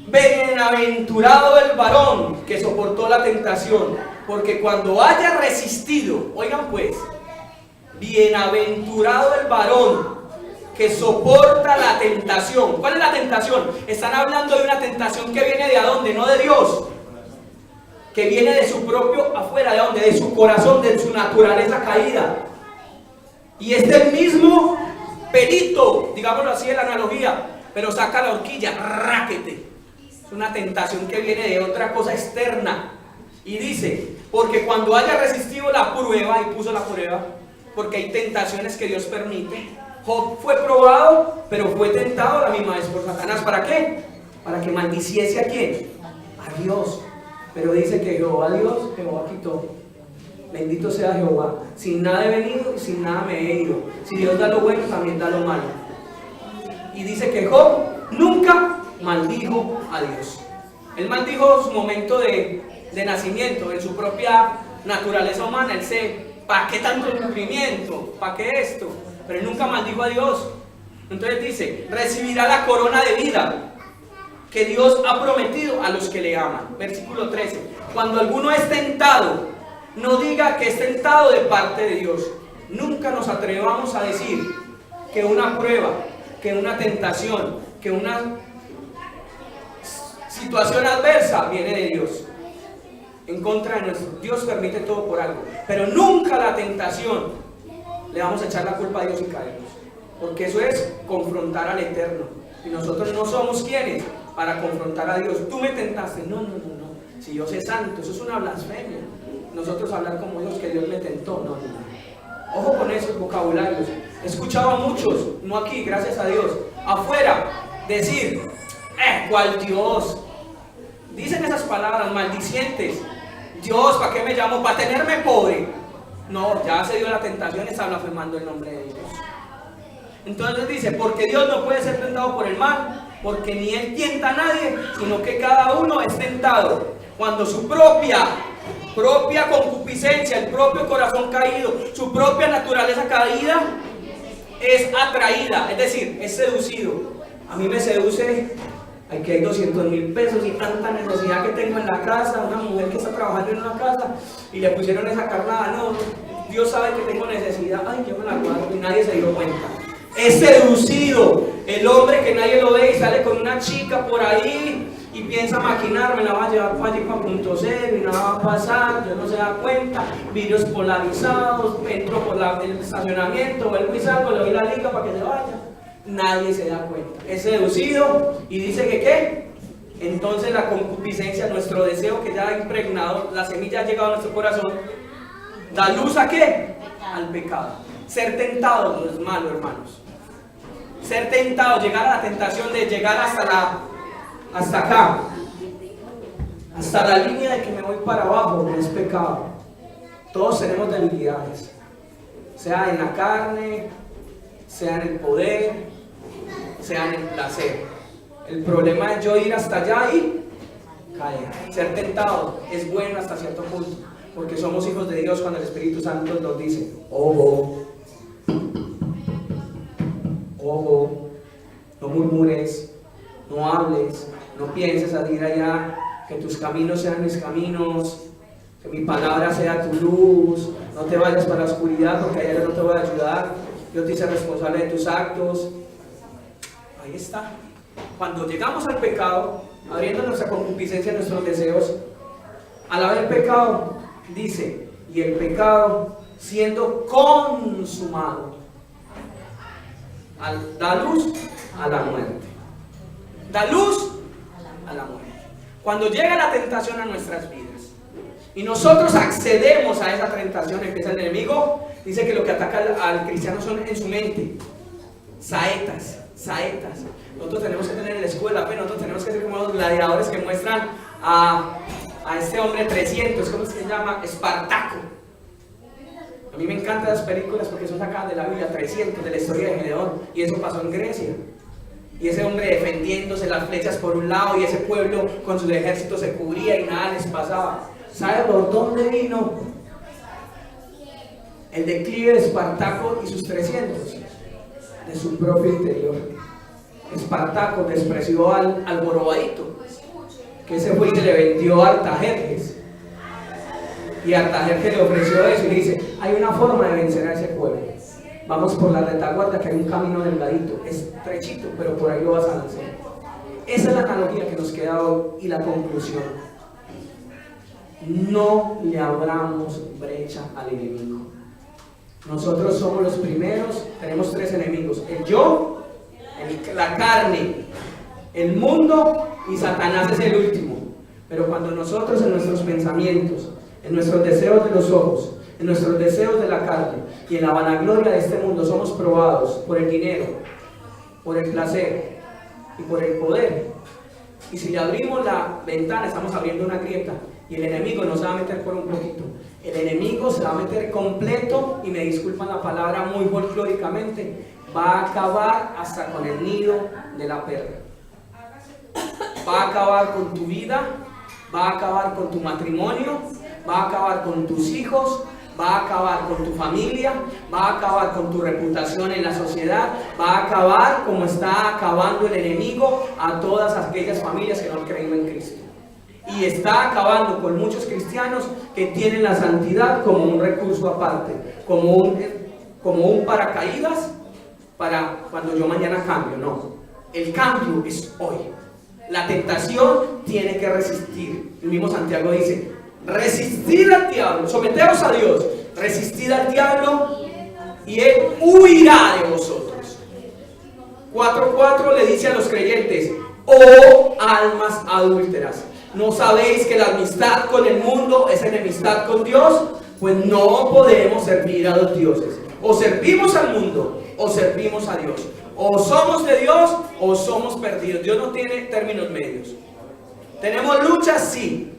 bienaventurado el varón que soportó la tentación, porque cuando haya resistido, oigan pues, bienaventurado el varón que soporta la tentación. ¿Cuál es la tentación? Están hablando de una tentación que viene de ¿a dónde? No de Dios, que viene de su propio afuera, ¿de dónde? De su corazón, de su naturaleza caída. Y es el mismo pelito, digámoslo así en la analogía, pero saca la horquilla, ráquete. Es una tentación que viene de otra cosa externa. Y dice, porque cuando haya resistido la prueba, y puso la prueba, porque hay tentaciones que Dios permite. Job fue probado, pero fue tentado a la misma vez por Satanás. ¿Para qué? Para que maldiciese ¿a quién? A Dios. Pero dice que Jehová Dios, Jehová quitó. Bendito sea Jehová. Sin nada he venido y sin nada me he ido. Si Dios da lo bueno, también da lo malo. Y dice que Job nunca maldijo a Dios. Él maldijo su momento de nacimiento, en su propia naturaleza humana. Él se, ¿para qué tanto sufrimiento? ¿Para qué esto? Pero él nunca maldijo a Dios. Entonces dice, recibirá la corona de vida que Dios ha prometido a los que le aman. Versículo 13. Cuando alguno es tentado, no diga que es tentado de parte de Dios. Nunca nos atrevamos a decir que una prueba, que una tentación, que una situación adversa viene de Dios, en contra de nuestro. Dios permite todo por algo, pero nunca la tentación le vamos a echar la culpa a Dios y caemos, porque eso es confrontar al Eterno, y nosotros no somos quienes para confrontar a Dios. Tú me tentaste, no, si Dios es santo, eso es una blasfemia. Nosotros hablar como Dios, que Dios me tentó, no. Ojo con esos vocabularios. He escuchado a muchos, no aquí, gracias a Dios, afuera, decir, ¿cuál Dios? Dicen esas palabras maldicientes. Dios, ¿para qué me llamo? ¿Para tenerme pobre? No, ya se dio la tentación, está blasfemando el nombre de Dios. Entonces dice, porque Dios no puede ser tentado por el mal, porque ni Él tienta a nadie, sino que cada uno es tentado cuando su propia concupiscencia, el propio corazón caído, su propia naturaleza caída es atraída, es decir, es seducido. A mí me seduce, aquí hay 200.000 pesos y tanta necesidad que tengo en la casa, una mujer que está trabajando en una casa y le pusieron esa carnada. No, Dios sabe que tengo necesidad, ay, yo me la guardo, y nadie se dio cuenta. Es seducido el hombre que nadie lo ve y sale con una chica por ahí y piensa maquinar, me la va a llevar para allí para punto cero y nada va a pasar, yo no se da cuenta, vidrios polarizados, entro por el estacionamiento, vuelvo y salgo, le doy la liga para que se vaya. Nadie se da cuenta. Es seducido y dice que ¿qué? Entonces la concupiscencia, nuestro deseo que ya ha impregnado, la semilla ha llegado a nuestro corazón, da luz ¿a qué? Al pecado. Ser tentado no es malo, hermanos. Ser tentado, llegar a la tentación de llegar hasta acá, hasta la línea de que me voy para abajo, no es pecado. Todos tenemos debilidades, sea en la carne, sea en el poder, sea en el placer. El problema es yo ir hasta allá y caer. Ser tentado es bueno hasta cierto punto, porque somos hijos de Dios cuando el Espíritu Santo nos dice, ojo, no murmures, no hables, no pienses a ir allá, que tus caminos sean mis caminos, que mi palabra sea tu luz, no te vayas para la oscuridad porque allá no te voy a ayudar, yo te hice responsable de tus actos. Ahí está. Cuando llegamos al pecado, abriendo nuestra concupiscencia, nuestros deseos, al haber pecado, dice, y el pecado siendo consumado, da luz a la muerte. Da luz a la muerte. Cuando llega la tentación a nuestras vidas y nosotros accedemos a esa tentación, empieza el enemigo, dice que lo que ataca al cristiano son en su mente saetas. Nosotros tenemos que tener en la escuela, pero nosotros tenemos que ser como los gladiadores que muestran a este hombre 300, ¿cómo se llama? Espartaco. A mí me encantan las películas porque son sacadas de la Biblia, 300, de la historia de Gedeón, y eso pasó en Grecia. Y ese hombre defendiéndose, las flechas por un lado, y ese pueblo con sus ejércitos se cubría y nada les pasaba. ¿Sabe por dónde vino el declive de Espartaco y sus 300? De su propio interior. Espartaco despreció al Borobadito, que ese fue y se le vendió a Artajerjes. Y Artajerjes le ofreció eso y le dice: hay una forma de vencer a ese pueblo. Vamos por la retaguardia, que hay un camino delgadito, estrechito, pero por ahí lo vas a vencer. Esa es la analogía que nos queda hoy y la conclusión. No le abramos brecha al enemigo. Nosotros somos los primeros, tenemos 3 enemigos: el yo, la carne, el mundo, y Satanás es el último. Pero cuando nosotros en nuestros pensamientos, en nuestros deseos de los ojos, en nuestros deseos de la carne y en la vanagloria de este mundo somos probados por el dinero, por el placer y por el poder, y si le abrimos la ventana estamos abriendo una grieta y el enemigo no se va a meter por un poquito, el enemigo se va a meter completo, y me disculpan la palabra muy folclóricamente, va a acabar hasta con el nido de la perra. Va a acabar con tu vida, va a acabar con tu matrimonio, va a acabar con tus hijos, va a acabar con tu familia, va a acabar con tu reputación en la sociedad, va a acabar como está acabando el enemigo a todas aquellas familias que no han creído en Cristo. Y está acabando con muchos cristianos que tienen la santidad como un recurso aparte, como un paracaídas para cuando yo mañana cambio. No, el cambio es hoy. La tentación tiene que resistir. El mismo Santiago dice: resistid al diablo, someteos a Dios, resistid al diablo y él huirá de vosotros. 4:4 le dice a los creyentes: oh almas adúlteras, ¿no sabéis que la amistad con el mundo es enemistad con Dios? Pues no podemos servir a dos dioses. O servimos al mundo o servimos a Dios. O somos de Dios o somos perdidos. Dios no tiene términos medios. ¿Tenemos luchas? Sí.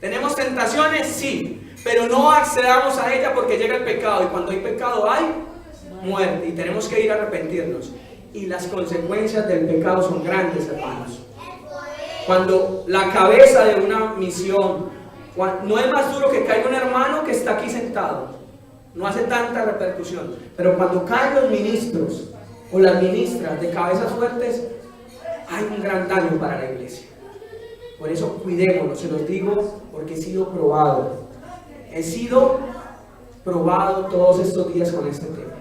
¿Tenemos tentaciones? Sí. Pero no accedamos a ella porque llega el pecado. Y cuando hay pecado hay muerte. Y tenemos que ir a arrepentirnos. Y las consecuencias del pecado son grandes, hermanos. Cuando la cabeza de una misión, no es más duro que caiga un hermano que está aquí sentado. No hace tanta repercusión. Pero cuando caen los ministros o las ministras de cabezas fuertes, hay un gran daño para la iglesia. Por eso cuidémonos, se los digo porque he sido probado. He sido probado todos estos días con este tema.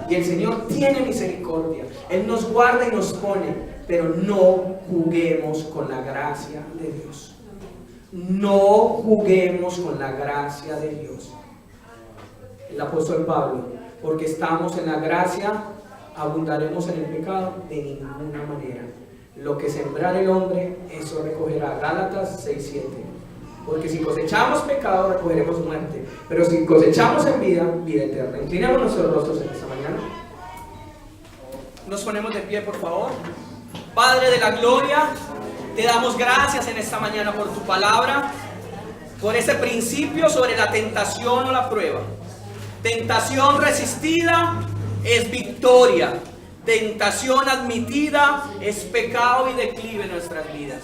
Y el Señor tiene misericordia. Él nos guarda y nos pone, pero no juguemos con la gracia de Dios. No juguemos con la gracia de Dios. El apóstol Pablo: porque estamos en la gracia, abundaremos en el pecado de ninguna manera. Lo que sembrar el hombre, eso recogerá. Gálatas 6:7. Porque si cosechamos pecado, recogeremos muerte. Pero si cosechamos en vida, vida eterna. Inclinemos nuestros rostros en esta mañana. Nos ponemos de pie, por favor. Padre de la gloria, te damos gracias en esta mañana por tu palabra, por ese principio sobre la tentación o la prueba. Tentación resistida es victoria. Tentación admitida es pecado y declive en nuestras vidas.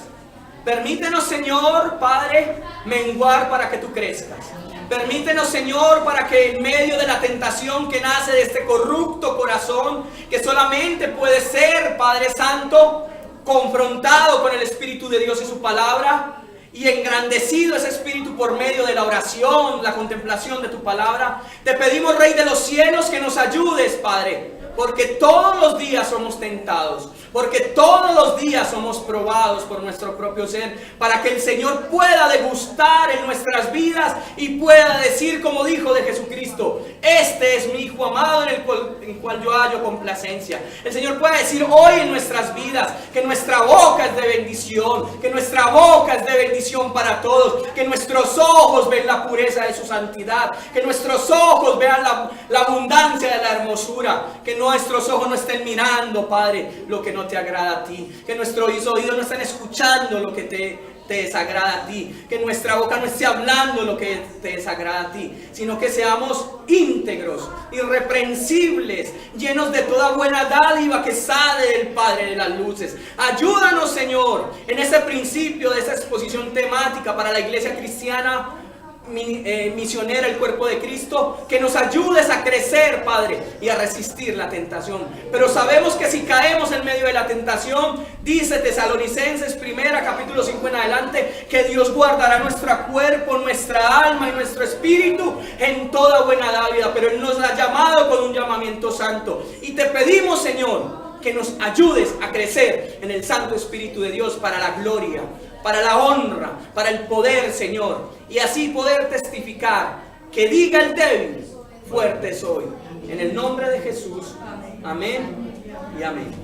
Permítenos, Señor, Padre, menguar para que tú crezcas. Permítenos, Señor, para que en medio de la tentación que nace de este corrupto corazón, que solamente puede ser, Padre Santo, confrontado con el Espíritu de Dios y su palabra, y engrandecido ese espíritu por medio de la oración, la contemplación de tu palabra, te pedimos, Rey de los cielos, que nos ayudes, Padre, porque todos los días somos tentados, porque todos los días somos probados por nuestro propio ser, para que el Señor pueda degustar en nuestras vidas y pueda decir, como dijo de Jesucristo: este es mi Hijo Hijo amado en cual yo hallo complacencia. El Señor puede decir hoy en nuestras vidas que nuestra boca es de bendición, que nuestra boca es de bendición para todos, que nuestros ojos ven la pureza de su santidad, que nuestros ojos vean la abundancia de la hermosura, que nuestros ojos no estén mirando, Padre, lo que no te agrada a ti, que nuestros oídos no estén escuchando lo que te desagrada a ti, que nuestra boca no esté hablando lo que te desagrada a ti, sino que seamos íntegros, irreprensibles, llenos de toda buena dádiva que sale del Padre de las luces. Ayúdanos, Señor, en ese principio de esa exposición temática para la iglesia cristiana misionera, el cuerpo de Cristo, que nos ayudes a crecer, Padre, y a resistir la tentación. Pero sabemos que si caemos en medio de la tentación, dice Tesalonicenses 1, capítulo 5 en adelante, que Dios guardará nuestro cuerpo, nuestra alma y nuestro espíritu en toda buena dádiva. Pero Él nos ha llamado con un llamamiento santo, y te pedimos, Señor, que nos ayudes a crecer en el Santo Espíritu de Dios para la gloria, para la honra, para el poder, Señor, y así poder testificar que diga el débil, fuerte soy. En el nombre de Jesús, amén y amén.